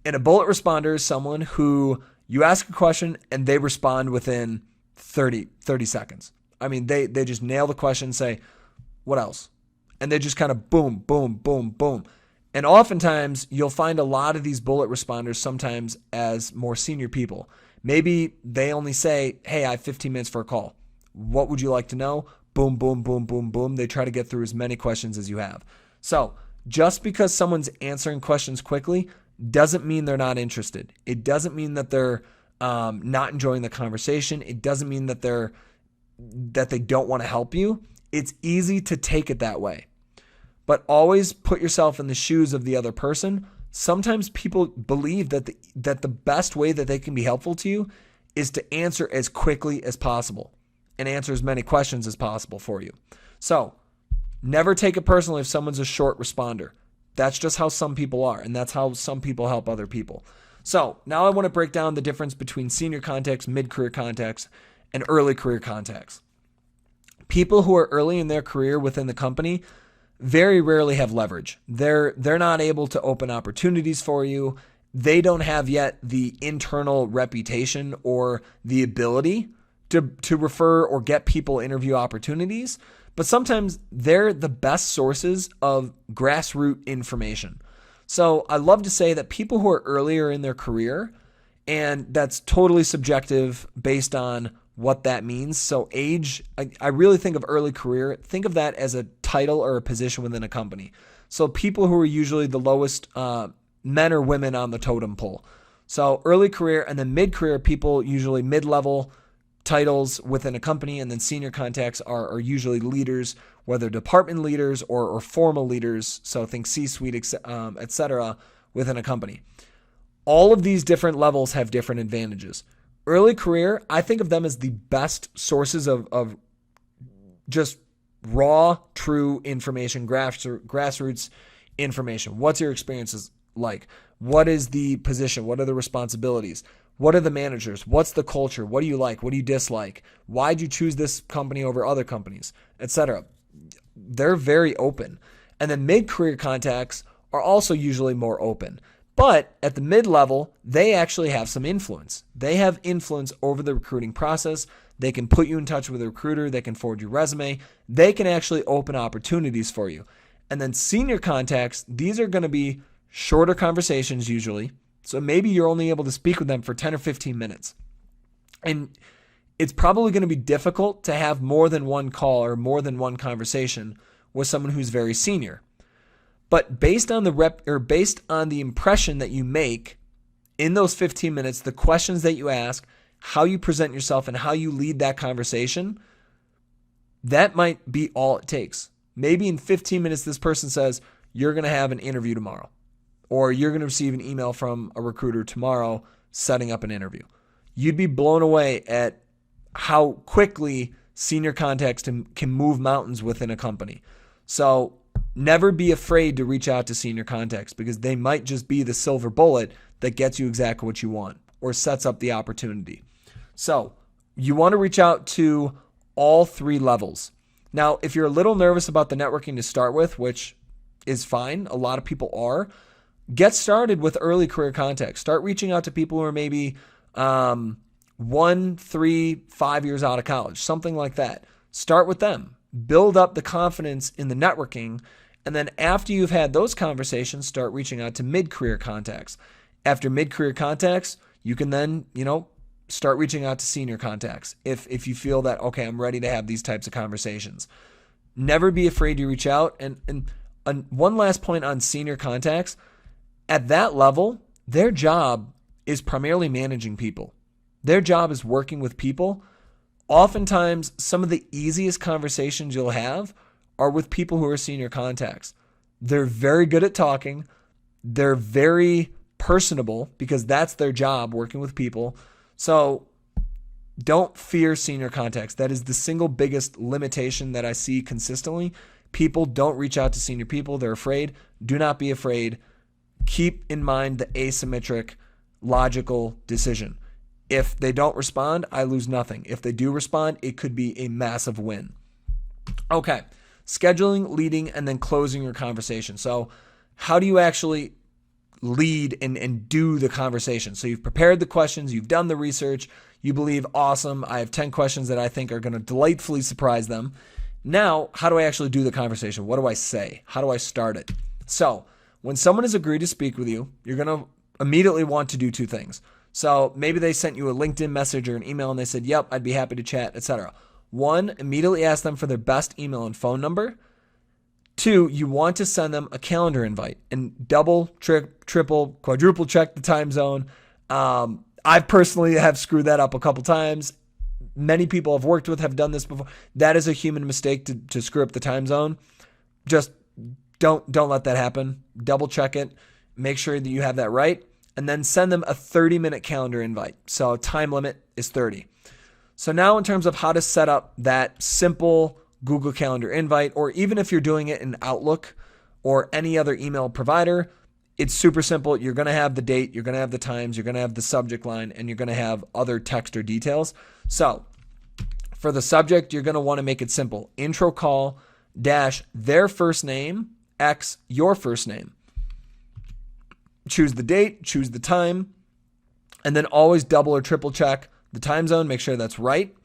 And a bullet responder is someone who you ask a question and they respond within 30 seconds. I mean, they just nail the question, say, what else? And they just kind of boom, boom, boom, boom. And oftentimes you'll find a lot of these bullet responders sometimes as more senior people. Maybe they only say, hey, I have 15 minutes for a call. What would you like to know? Boom, boom, boom, boom, boom. They try to get through as many questions as you have. So just because someone's answering questions quickly doesn't mean they're not interested. It doesn't mean that they're not enjoying the conversation. It doesn't mean that they don't want to help you. It's easy to take it that way. But always put yourself in the shoes of the other person. Sometimes people believe that the best way that they can be helpful to you is to answer as quickly as possible and answer as many questions as possible for you. So never take it personally if someone's a short responder. That's just how some people are, and that's how some people help other people. So now I want to break down the difference between senior contacts, mid-career contacts, and early career contacts. People who are early in their career within the company very rarely have leverage. They're not able to open opportunities for you. They don't have yet the internal reputation or the ability to refer or get people interview opportunities. But sometimes they're the best sources of grassroots information. So I love to say that people who are earlier in their career, and that's totally subjective based on what that means. So age, I really think of early career, think of that as a title or a position within a company. So people who are usually the lowest men or women on the totem pole. So early career, and then mid-career people, usually mid-level titles within a company, and then senior contacts are usually leaders, whether department leaders or formal leaders. So think C-suite, et cetera, within a company. All of these different levels have different advantages. Early career, I think of them as the best sources of just raw, true information, grassroots information. What's your experiences like? What is the position? What are the responsibilities? What are the managers? What's the culture? What do you like? What do you dislike? Why'd you choose this company over other companies, etc.? they're very open. And then mid-career contacts are also usually more open. But at the mid-level, they actually have some influence. They have influence over the recruiting process. They can put you in touch with a recruiter. They can forward your resume. They can actually open opportunities for you. And then senior contacts, these are going to be shorter conversations usually. So maybe you're only able to speak with them for 10 or 15 minutes. And it's probably going to be difficult to have more than one call or more than one conversation with someone who's very senior. But based on the impression that you make in those 15 minutes, the questions that you ask, how you present yourself, and how you lead that conversation, that might be all it takes. Maybe in 15 minutes, this person says, you're going to have an interview tomorrow, or you're going to receive an email from a recruiter tomorrow setting up an interview. You'd be blown away at how quickly senior contacts can move mountains within a company. So never be afraid to reach out to senior contacts, because they might just be the silver bullet that gets you exactly what you want or sets up the opportunity. So you want to reach out to all three levels. Now, if you're a little nervous about the networking to start with, which is fine, a lot of people are, get started with early career contacts. Start reaching out to people who are maybe 1, 3, 5 years out of college, something like that. Start with them. Build up the confidence in the networking. And then after you've had those conversations, start reaching out to mid-career contacts. After mid-career contacts, you can then, start reaching out to senior contacts if you feel that, okay, I'm ready to have these types of conversations. Never be afraid to reach out. And one last point on senior contacts, at that level, their job is primarily managing people. Their job is working with people. Oftentimes, some of the easiest conversations you'll have are with people who are senior contacts. They're very good at talking. They're very personable because that's their job, working with people. So don't fear senior contacts. That is the single biggest limitation that I see consistently. People don't reach out to senior people. They're afraid. Do not be afraid. Keep in mind the asymmetric, logical decision. If they don't respond, I lose nothing. If they do respond, it could be a massive win. Okay, scheduling, leading, and then closing your conversation. So how do you actually lead and do the conversation? So you've prepared the questions, you've done the research, you believe, awesome, I have 10 questions that I think are going to delightfully surprise them. Now, how do I actually do the conversation? What do I say? How do I start it? So when someone has agreed to speak with you, you're going to immediately want to do two things. So maybe they sent you a LinkedIn message or an email and they said, yep, I'd be happy to chat, etc. One, immediately ask them for their best email and phone number. Two, you want to send them a calendar invite and double, triple, quadruple check the time zone. I personally have screwed that up a couple times. Many people I've worked with have done this before. That is a human mistake to screw up the time zone. Just don't let that happen. Double check it. Make sure that you have that right. And then send them a 30-minute calendar invite. So time limit is 30. So now in terms of how to set up that simple Google Calendar invite, or even if you're doing it in Outlook or any other email provider, it's super simple. You're going to have the date, you're going to have the times, you're going to have the subject line, and you're going to have other text or details. So for the subject, you're going to want to make it simple. Intro call dash their first name x your first name. Choose the date, choose the time, and then always double or triple check the time zone. Make sure that's right.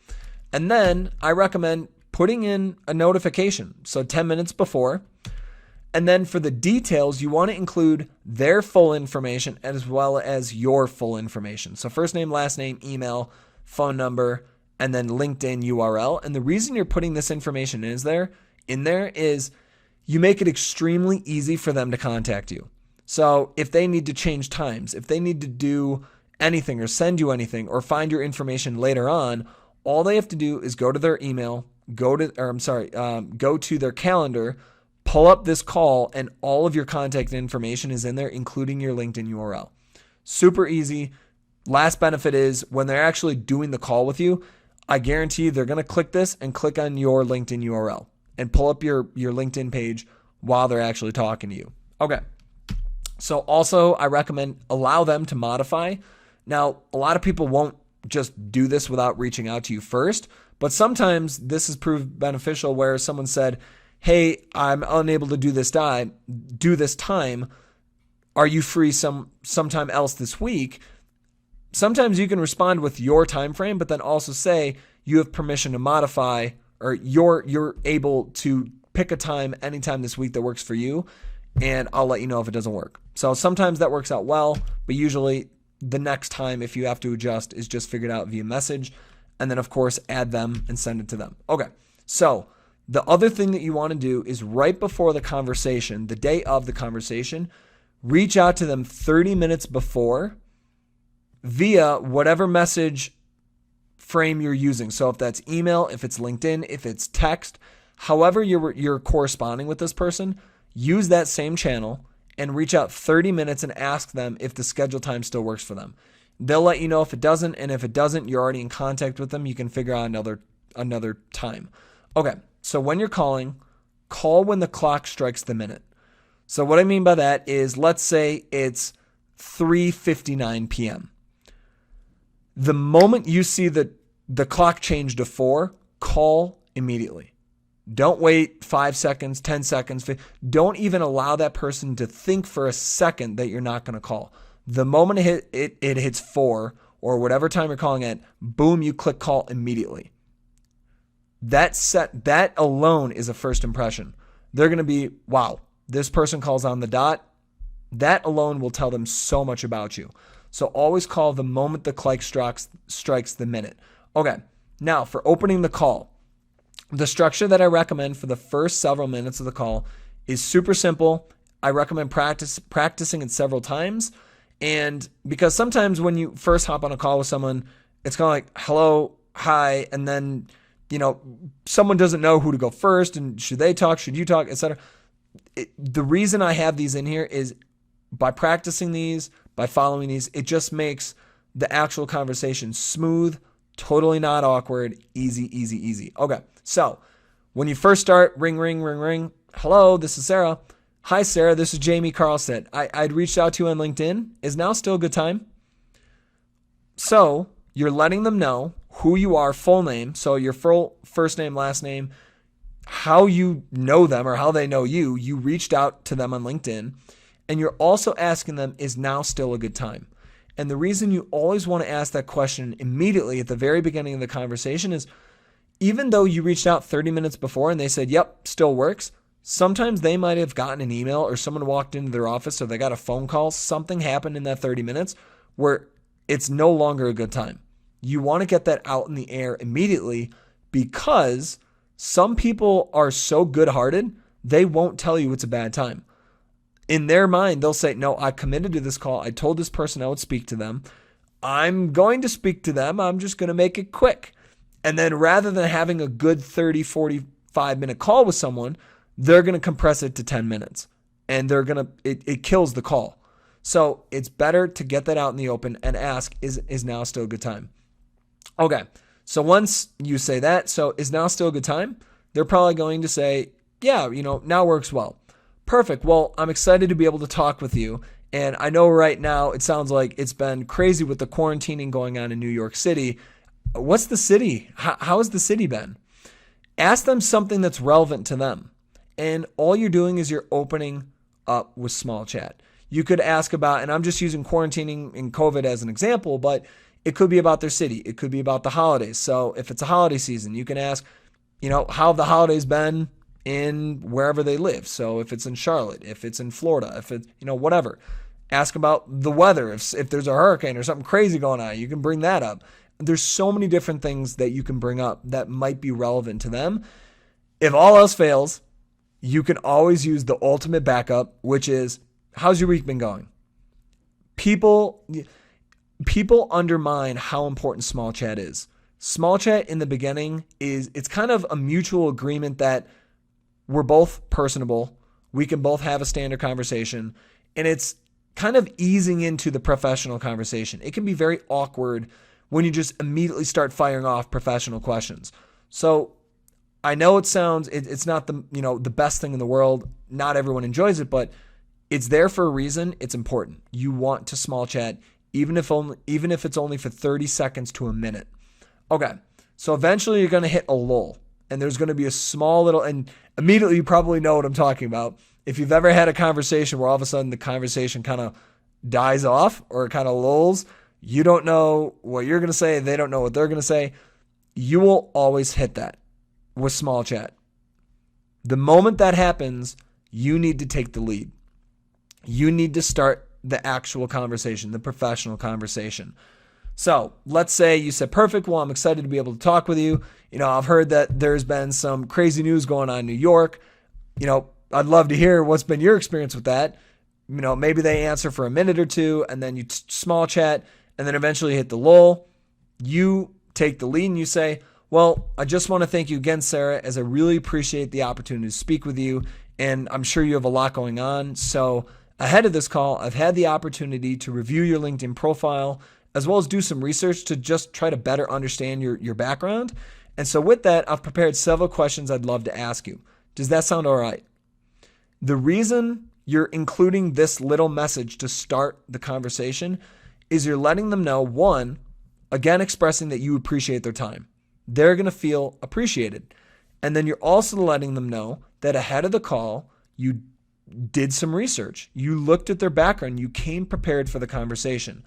And then I recommend putting in a notification, so 10 minutes before. And then for the details, you want to include their full information as well as your full information. So first name, last name, email, phone number, and then LinkedIn URL. And the reason you're putting this information in there is you make it extremely easy for them to contact you. So if they need to change times, if they need to do anything or send you anything or find your information later on, all they have to do is go to their email, go to their calendar, pull up this call, and all of your contact information is in there, including your LinkedIn URL. Super easy. Last benefit is when they're actually doing the call with you, I guarantee you they're going to click this and click on your LinkedIn URL and pull up your LinkedIn page while they're actually talking to you. Okay. So also I recommend allow them to modify. Now, a lot of people won't just do this without reaching out to you first, but sometimes this has proved beneficial where someone said, hey, I'm unable to do this time. Are you free sometime else this week? Sometimes you can respond with your time frame, but then also say you have permission to modify, or you're able to pick a time anytime this week that works for you, and I'll let you know if it doesn't work. So sometimes that works out well, but usually the next time, if you have to adjust, is just figured out via message, and then of course add them and send it to them. Okay, so the other thing that you want to do is right before the conversation, the day of the conversation, reach out to them 30 minutes before via whatever message frame you're using. So if that's email, if it's LinkedIn, if it's text, however you're corresponding with this person, use that same channel and reach out 30 minutes and ask them if the scheduled time still works for them. They'll let you know if it doesn't, and if it doesn't, you're already in contact with them. You can figure out another time. Okay, so when you're calling, call when the clock strikes the minute. So what I mean by that is, let's say it's 3:59 p.m. The moment you see the clock change to 4, call immediately. Don't wait 5 seconds, 10 seconds. Don't even allow that person to think for a second that you're not going to call. The moment it hits 4 or whatever time you're calling at, boom, you click call immediately. That alone is a first impression. They're going to be, wow, this person calls on the dot. That alone will tell them so much about you. So always call the moment the clock strikes the minute. Okay, now for opening the call, the structure that I recommend for the first several minutes of the call is super simple. I recommend practicing it several times. And because sometimes when you first hop on a call with someone, it's kind of like, hello, hi, and then, someone doesn't know who to go first, and should they talk, should you talk, etc. The reason I have these in here is by practicing these, by following these, it just makes the actual conversation smooth, totally not awkward, easy. Okay, so when you first start, ring, ring, ring, ring. Hello, this is Sarah. Hi, Sarah, this is Jamie Carlstead. I'd reached out to you on LinkedIn. Is now still a good time? So you're letting them know who you are, full name. So your full first name, last name, how you know them or how they know you. You reached out to them on LinkedIn. And you're also asking them, is now still a good time? And the reason you always want to ask that question immediately at the very beginning of the conversation is, even though you reached out 30 minutes before and they said, yep, still works, sometimes they might have gotten an email or someone walked into their office or they got a phone call. Something happened in that 30 minutes where it's no longer a good time. You want to get that out in the air immediately, because some people are so good-hearted, they won't tell you it's a bad time. In their mind, they'll say, no, I committed to this call. I told this person I would speak to them. I'm going to speak to them. I'm just going to make it quick. And then rather than having a good 30, 45-minute call with someone, they're going to compress it to 10 minutes. And it kills the call. So it's better to get that out in the open and ask, is now still a good time? Okay, so once you say that, so is now still a good time? They're probably going to say, yeah, now works well. Perfect. Well, I'm excited to be able to talk with you. And I know right now it sounds like it's been crazy with the quarantining going on in New York City. What's the city? How has the city been? Ask them something that's relevant to them. And all you're doing is you're opening up with small chat. You could ask about, and I'm just using quarantining and COVID as an example, but it could be about their city. It could be about the holidays. So if it's a holiday season, you can ask, how have the holidays been in wherever they live? So if it's in Charlotte, if it's in Florida, if it's, whatever. Ask about the weather. If there's a hurricane or something crazy going on, you can bring that up. There's so many different things that you can bring up that might be relevant to them. If all else fails, you can always use the ultimate backup, which is, how's your week been going? People undermine how important small chat is. Small chat in the beginning it's kind of a mutual agreement that we're both personable. We can both have a standard conversation, and it's kind of easing into the professional conversation. It can be very awkward when you just immediately start firing off professional questions. So I know it's not the best thing in the world. Not everyone enjoys it, but it's there for a reason. It's important. You want to small chat, even if it's only for 30 seconds to a minute. Okay, so eventually you're going to hit a lull. and there's going to be a small little, and immediately you probably know what I'm talking about. If you've ever had a conversation where all of a sudden the conversation kind of dies off or it kind of lulls, you don't know what you're going to say, they don't know what they're going to say, you will always hit that with small chat. The moment that happens, you need to take the lead. You need to start the actual conversation, the professional conversation. So let's say you said, perfect, well, I'm excited to be able to talk with you. I've heard that there's been some crazy news going on in New York. I'd love to hear what's been your experience with that. Maybe they answer for a minute or two, and then you small chat, and then eventually hit the lull. You take the lead and you say, well, I just want to thank you again, Sarah, as I really appreciate the opportunity to speak with you, and I'm sure you have a lot going on. So ahead of this call, I've had the opportunity to review your LinkedIn profile, as well as do some research to just try to better understand your background. And so with that, I've prepared several questions I'd love to ask you. Does that sound all right? The reason you're including this little message to start the conversation is you're letting them know, one, again, expressing that you appreciate their time. They're going to feel appreciated. And then you're also letting them know that ahead of the call, you did some research. You looked at their background. You came prepared for the conversation.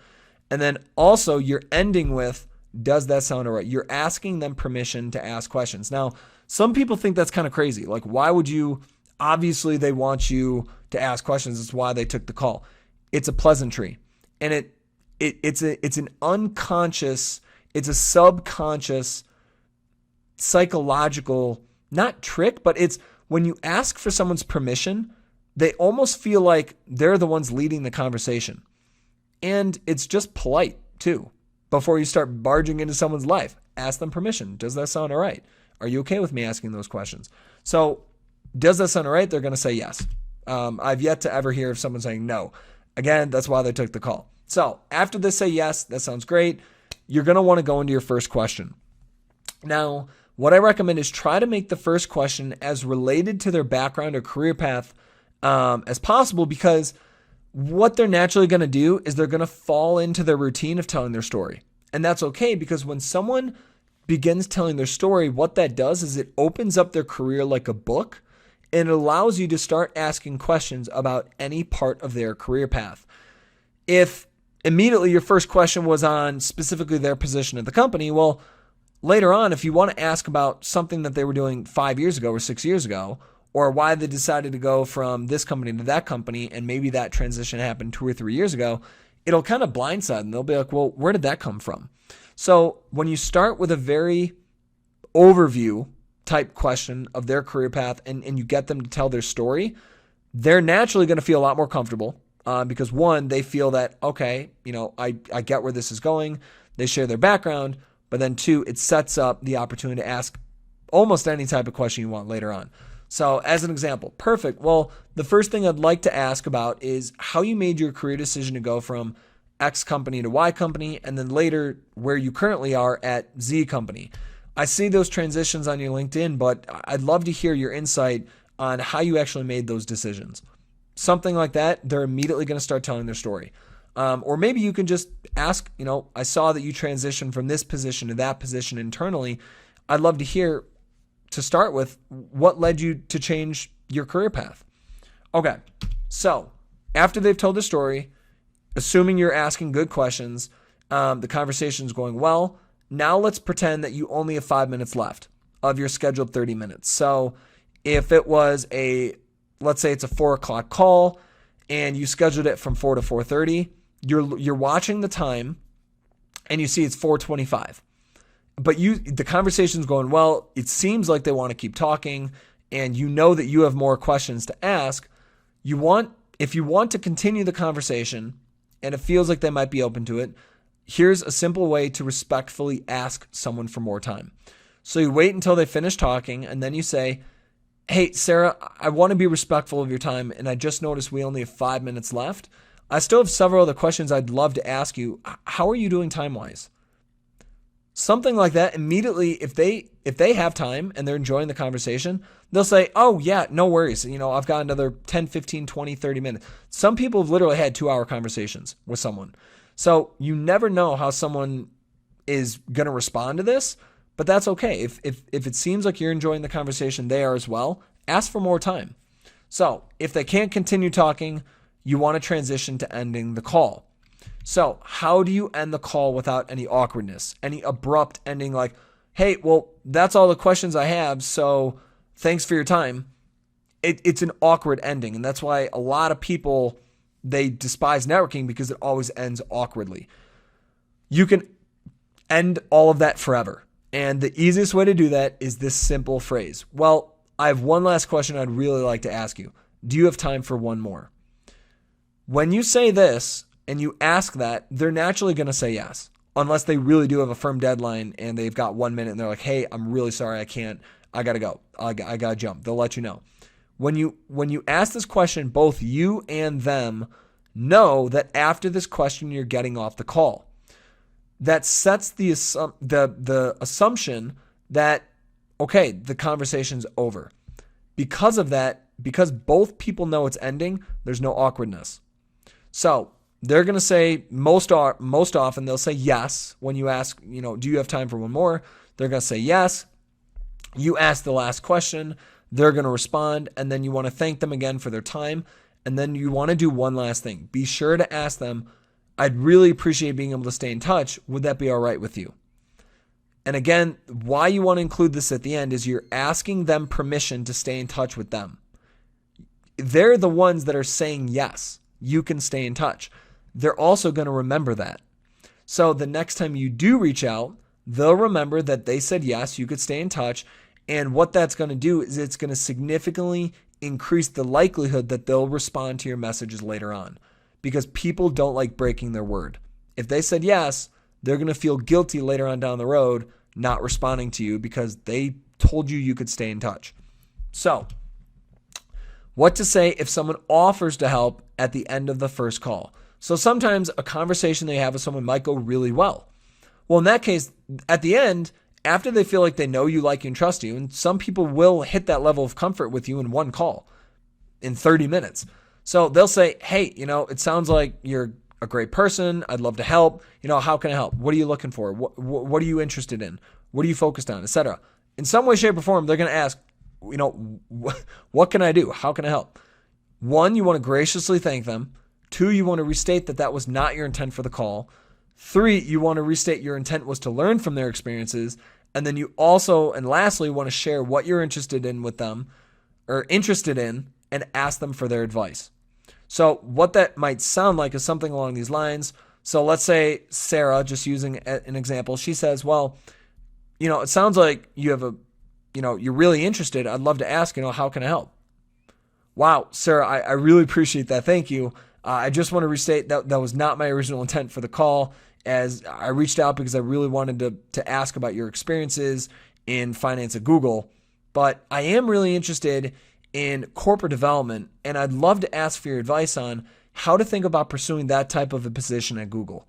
And then also you're ending with, does that sound all right? You're asking them permission to ask questions. Now, some people think that's kind of crazy. Like, why would you? Obviously, they want you to ask questions. That's why they took the call. It's a pleasantry. And it's an unconscious, it's a subconscious psychological, not trick, but it's when you ask for someone's permission, they almost feel like they're the ones leading the conversation. And it's just polite too. Before you start barging into someone's life, ask them permission. Does that sound all right? Are you okay with me asking those questions? So does that sound all right? They're going to say yes. I've yet to ever hear of someone saying no. Again, that's why they took the call. So after they say yes, that sounds great. You're going to want to go into your first question. Now, what I recommend is try to make the first question as related to their background or career path as possible, because what they're naturally going to do is they're going to fall into their routine of telling their story. And that's okay, because when someone begins telling their story, what that does is it opens up their career like a book, and it allows you to start asking questions about any part of their career path. If immediately your first question was on specifically their position at the company, well, later on, if you want to ask about something that they were doing 5 years ago or 6 years ago, or why they decided to go from this company to that company, and maybe that transition happened 2 or 3 years ago, it'll kind of blindside them. They'll be like, well, where did that come from? So when you start with a very overview type question of their career path and you get them to tell their story, they're naturally going to feel a lot more comfortable because one, they feel that, okay, I get where this is going. They share their background, but then two, it sets up the opportunity to ask almost any type of question you want later on. So as an example, perfect. Well, the first thing I'd like to ask about is how you made your career decision to go from X company to Y company, and then later where you currently are at Z company. I see those transitions on your LinkedIn, but I'd love to hear your insight on how you actually made those decisions. Something like that, they're immediately going to start telling their story. Or maybe you can just ask, I saw that you transitioned from this position to that position internally. I'd love to hear, to start with, what led you to change your career path? Okay, so after they've told the story, assuming you're asking good questions, the conversation's going well, now let's pretend that you only have 5 minutes left of your scheduled 30 minutes. So if it was let's say it's a 4 o'clock call and you scheduled it from 4 to 4:30, you're watching the time and you see it's 4:25. But the conversation's going well. It seems like they want to keep talking, and you know that you have more questions to ask. If you want to continue the conversation and it feels like they might be open to it, here's a simple way to respectfully ask someone for more time. So you wait until they finish talking, and then you say, hey, Sarah, I want to be respectful of your time, and I just noticed we only have 5 minutes left. I still have several other questions I'd love to ask you. How are you doing time-wise? Something like that. Immediately, if they have time and they're enjoying the conversation, they'll say, oh yeah, no worries. I've got another 10, 15, 20, 30 minutes. Some people have literally had 2-hour conversations with someone. So you never know how someone is going to respond to this, But that's okay. If it seems like you're enjoying the conversation, they are as well, ask for more time. So if they can't continue talking, you want to transition to ending the call. So how do you end the call without any awkwardness, any abrupt ending like, hey, well, that's all the questions I have, so thanks for your time. It's an awkward ending, and that's why a lot of people, they despise networking because it always ends awkwardly. You can end all of that forever, and the easiest way to do that is this simple phrase. Well, I have one last question I'd really like to ask you. Do you have time for one more? When you say this and you ask that, they're naturally going to say yes, unless they really do have a firm deadline and they've got 1 minute and they're like, hey, I'm really sorry, I can't, I got to go. I got to jump. They'll let you know. When you ask this question, both you and them know that after this question, you're getting off the call. That sets the assumption that, okay, the conversation's over. Because of that, because both people know it's ending, there's no awkwardness. So they're going to say most often, they'll say yes. When you ask, do you have time for one more? They're going to say yes. You ask the last question. They're going to respond, and then you want to thank them again for their time. And then you want to do one last thing. Be sure to ask them, I'd really appreciate being able to stay in touch. Would that be all right with you? And again, why you want to include this at the end is you're asking them permission to stay in touch with them. They're the ones that are saying yes, you can stay in touch. They're also going to remember that. So the next time you do reach out, they'll remember that they said yes, you could stay in touch. And what that's going to do is it's going to significantly increase the likelihood that they'll respond to your messages later on, because people don't like breaking their word. If they said yes, they're going to feel guilty later on down the road not responding to you because they told you you could stay in touch. So, what to say if someone offers to help at the end of the first call? So sometimes a conversation they have with someone might go really well. Well, in that case, at the end, after they feel like they know you, like you, and trust you, and some people will hit that level of comfort with you in one call in 30 minutes. So they'll say, hey, it sounds like you're a great person. I'd love to help. How can I help? What are you looking for? What are you interested in? What are you focused on, etc. In some way, shape, or form, they're going to ask, what can I do? How can I help? 1, you want to graciously thank them. 2, you want to restate that was not your intent for the call. 3, you want to restate your intent was to learn from their experiences. And then you also, and lastly, want to share what you're interested in with them, or interested in, and ask them for their advice. So what that might sound like is something along these lines. So let's say Sarah, just using an example, she says, well, it sounds like you have you're really interested. I'd love to ask, how can I help? Wow, Sarah, I really appreciate that. Thank you. I just want to restate that was not my original intent for the call, as I reached out because I really wanted to ask about your experiences in finance at Google. But I am really interested in corporate development, and I'd love to ask for your advice on how to think about pursuing that type of a position at Google.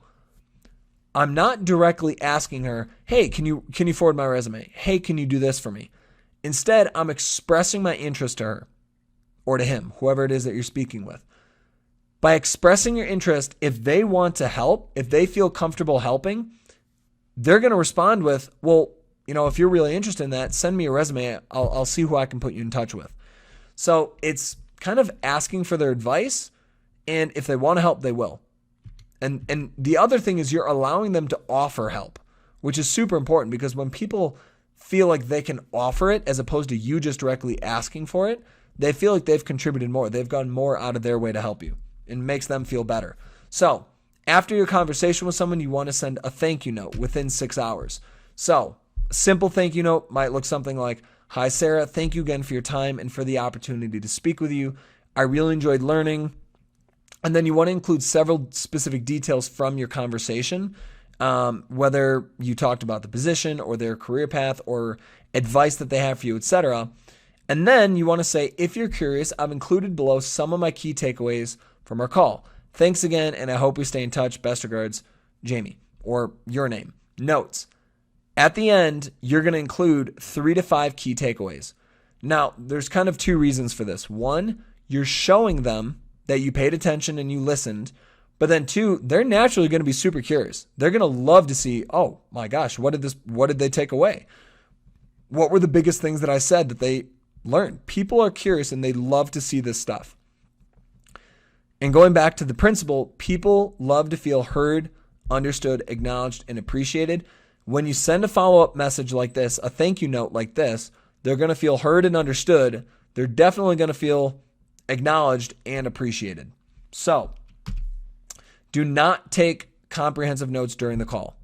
I'm not directly asking her, hey, can you forward my resume? Hey, can you do this for me? Instead, I'm expressing my interest to her or to him, whoever it is that you're speaking with. By expressing your interest, if they want to help, if they feel comfortable helping, they're going to respond with, well, if you're really interested in that, send me a resume. I'll see who I can put you in touch with. So it's kind of asking for their advice, and if they want to help, they will. And the other thing is you're allowing them to offer help, which is super important, because when people feel like they can offer it as opposed to you just directly asking for it, they feel like they've contributed more. They've gone more out of their way to help you. It makes them feel better. So after your conversation with someone, you want to send a thank you note within 6 hours. So a simple thank you note might look something like, hi, Sarah, thank you again for your time and for the opportunity to speak with you. I really enjoyed learning. And then you want to include several specific details from your conversation, whether you talked about the position or their career path or advice that they have for you, etc. And then you want to say, if you're curious, I've included below some of my key takeaways from our call. Thanks again, and I hope we stay in touch. Best regards, Jamie, or your name. Notes. At the end, you're going to include 3 to 5 key takeaways. Now, there's kind of 2 reasons for this. 1, you're showing them that you paid attention and you listened, But then two, they're naturally going to be super curious. They're going to love to see, oh my gosh, what did they take away? What were the biggest things that I said that they learned? People are curious and they love to see this stuff. And going back to the principle, people love to feel heard, understood, acknowledged, and appreciated. When you send a follow-up message like this, a thank you note like this, they're going to feel heard and understood. They're definitely going to feel acknowledged and appreciated. So, do not take comprehensive notes during the call.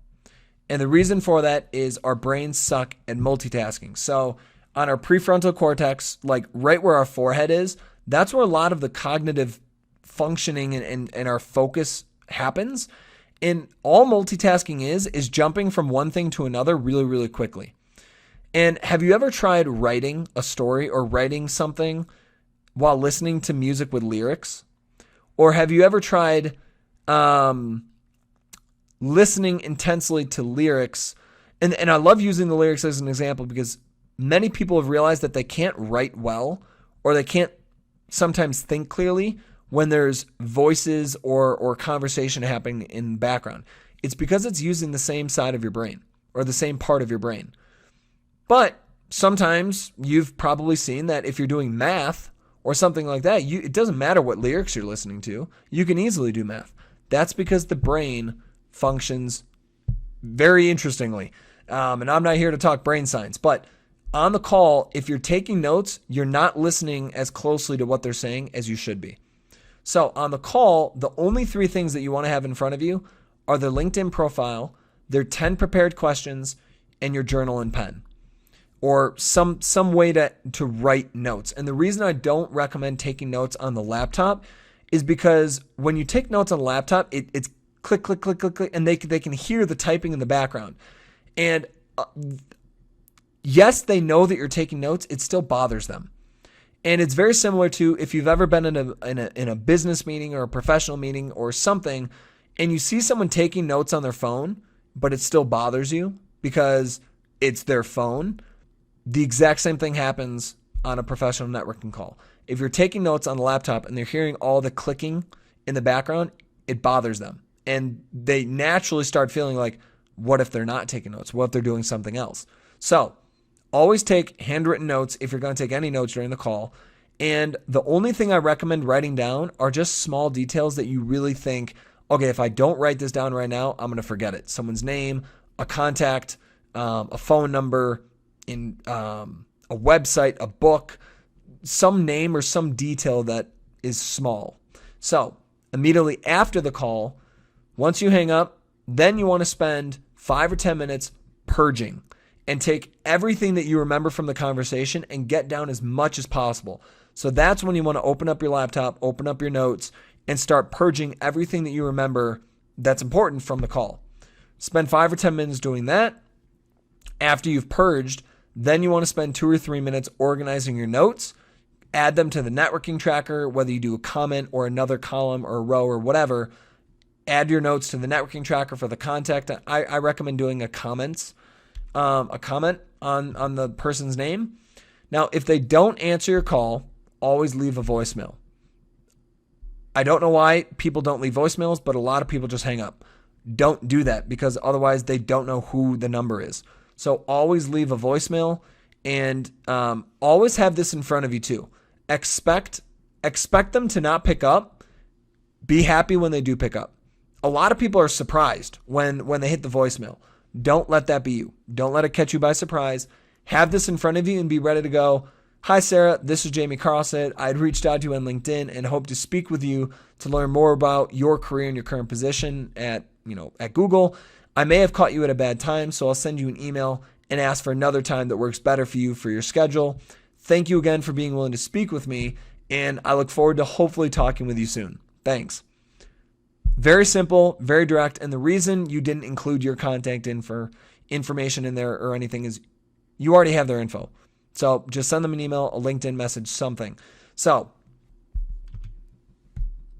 And the reason for that is our brains suck at multitasking. So, on our prefrontal cortex, like right where our forehead is, that's where a lot of the cognitive functioning and our focus happens. And all multitasking is jumping from one thing to another really, really quickly. And have you ever tried writing a story or writing something while listening to music with lyrics? Or have you ever tried listening intensely to lyrics? And I love using the lyrics as an example because many people have realized that they can't write well or they can't sometimes think clearly when there's voices or conversation happening in the background. It's because it's using the same side of your brain or the same part of your brain. But sometimes you've probably seen that if you're doing math or something like that, it doesn't matter what lyrics you're listening to. You can easily do math. That's because the brain functions very interestingly. And I'm not here to talk brain science, but on the call, if you're taking notes, you're not listening as closely to what they're saying as you should be. So on the call, the only three things that you want to have in front of you are their LinkedIn profile, their 10 prepared questions, and your journal and pen, or some way to write notes. And the reason I don't recommend taking notes on the laptop is because when you take notes on a laptop, it's click, click, click, click, click, and they can hear the typing in the background. And yes, they know that you're taking notes. It still bothers them. And it's very similar to if you've ever been in a business meeting or a professional meeting or something, and you see someone taking notes on their phone, but it still bothers you because it's their phone. The exact same thing happens on a professional networking call. If you're taking notes on the laptop and they're hearing all the clicking in the background, it bothers them. And they naturally start feeling like, what if they're not taking notes? What if they're doing something else? So always take handwritten notes if you're going to take any notes during the call. And the only thing I recommend writing down are just small details that you really think, okay, if I don't write this down right now, I'm going to forget it. Someone's name, a contact, a phone number, in a website, a book, some name or some detail that is small. So immediately after the call, once you hang up, then you want to spend 5 or 10 minutes purging and take everything that you remember from the conversation and get down as much as possible. So that's when you want to open up your laptop, open up your notes, and start purging everything that you remember that's important from the call. Spend 5 or 10 minutes doing that. After you've purged, then you want to spend 2 or 3 minutes organizing your notes, add them to the networking tracker, whether you do a comment or another column or a row or whatever. Add your notes to the networking tracker for the contact. I recommend doing a comment on the person's name. Now, if they don't answer your call, always leave a voicemail. I don't know why people don't leave voicemails, but a lot of people just hang up. Don't do that because otherwise they don't know who the number is. So always leave a voicemail and always have this in front of you too. Expect them to not pick up. Be happy when they do pick up. A lot of people are surprised when they hit the voicemail. Don't let that be you. Don't let it catch you by surprise. Have this in front of you and be ready to go. Hi, Sarah. This is Jamie Carlson. I'd reached out to you on LinkedIn and hope to speak with you to learn more about your career and your current position at Google. I may have caught you at a bad time, so I'll send you an email and ask for another time that works better for you for your schedule. Thank you again for being willing to speak with me, and I look forward to hopefully talking with you soon. Thanks. Very simple, very direct, and the reason you didn't include your contact information in there or anything is you already have their info. So just send them an email, a LinkedIn message, something. So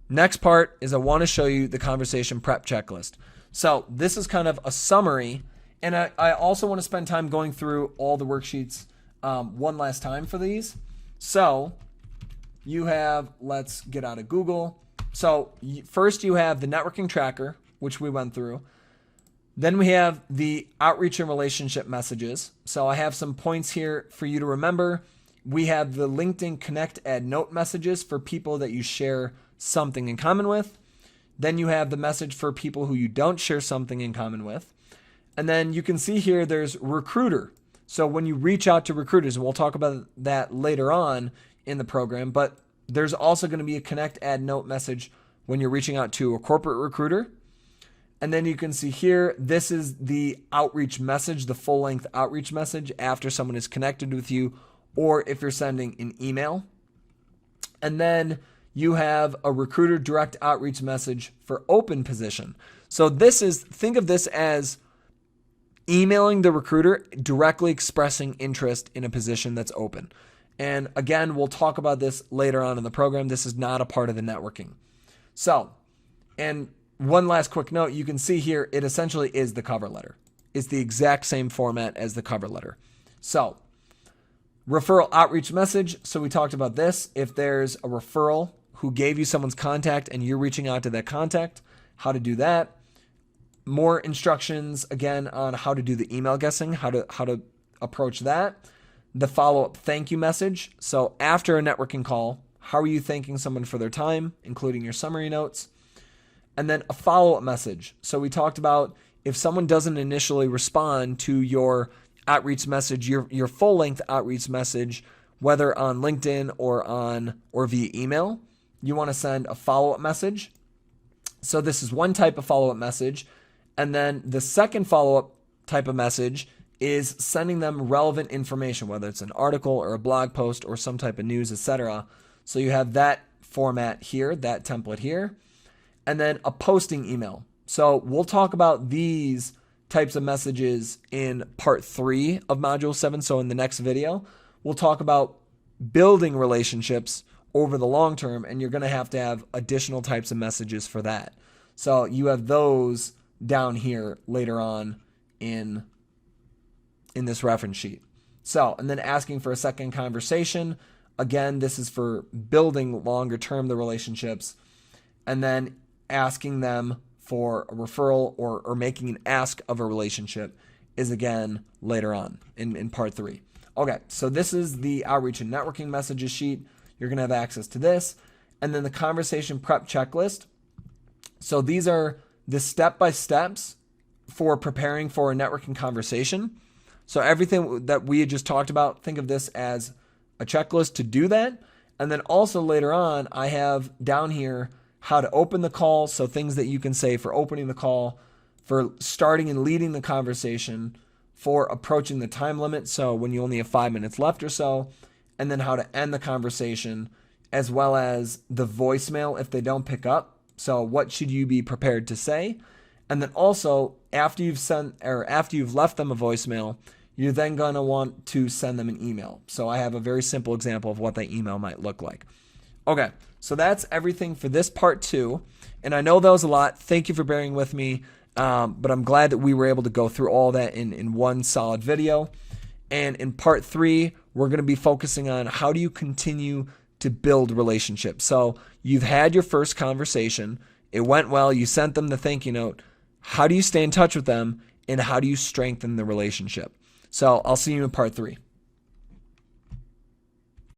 next part is I want to show you the conversation prep checklist. So this is kind of a summary, and I also want to spend time going through all the worksheets one last time for these. So you have, let's get out of Google. So first you have the networking tracker, which we went through. Then we have the outreach and relationship messages. So I have some points here for you to remember. We have the LinkedIn Connect Add Note messages for people that you share something in common with. Then you have the message for people who you don't share something in common with. And then you can see here there's recruiter. So when you reach out to recruiters, and we'll talk about that later on in the program, but there's also going to be a Connect Add Note message when you're reaching out to a corporate recruiter. And then you can see here, this is the outreach message, the full-length outreach message after someone is connected with you, or if you're sending an email. And then you have a recruiter direct outreach message for open position. So think of this as emailing the recruiter, directly expressing interest in a position that's open. And again, we'll talk about this later on in the program. This is not a part of the networking. So, and one last quick note, you can see here, it essentially is the cover letter. It's the exact same format as the cover letter. So, referral outreach message. So we talked about this. If there's a referral who gave you someone's contact and you're reaching out to that contact, how to do that. More instructions, again, on how to do the email guessing, how to approach that. The follow-up thank you message. So after a networking call, how are you thanking someone for their time, including your summary notes? And then a follow-up message. So we talked about if someone doesn't initially respond to your outreach message, your full-length outreach message, whether on LinkedIn or via email, you want to send a follow-up message. So this is one type of follow-up message. And then the second follow-up type of message is sending them relevant information, whether it's an article or a blog post or some type of news, etc. So you have that format here, that template here. And then a posting email. So we'll talk about these types of messages in part 3 of module 7. So in the next video, we'll talk about building relationships over the long term, and you're going to have additional types of messages for that. So you have those down here later on in this reference sheet. So, and then asking for a second conversation. Again, this is for building longer term the relationships. And then asking them for a referral or making an ask of a relationship is again later on in part 3. Okay, so this is the outreach and networking messages sheet. You're going to have access to this. And then the conversation prep checklist. So these are the step-by-steps for preparing for a networking conversation. So everything that we had just talked about, think of this as a checklist to do that. And then also later on, I have down here how to open the call. So things that you can say for opening the call, for starting and leading the conversation, for approaching the time limit. So when you only have 5 minutes left or so, and then how to end the conversation, as well as the voicemail if they don't pick up. So what should you be prepared to say? And then also after you've left them a voicemail, you're then going to want to send them an email. So I have a very simple example of what that email might look like. Okay, so that's everything for this part 2. And I know that was a lot. Thank you for bearing with me. But I'm glad that we were able to go through all that in one solid video. And in part 3, we're going to be focusing on how do you continue to build relationships. So you've had your first conversation. It went well. You sent them the thank you note. How do you stay in touch with them? And how do you strengthen the relationship? So I'll see you in part 3.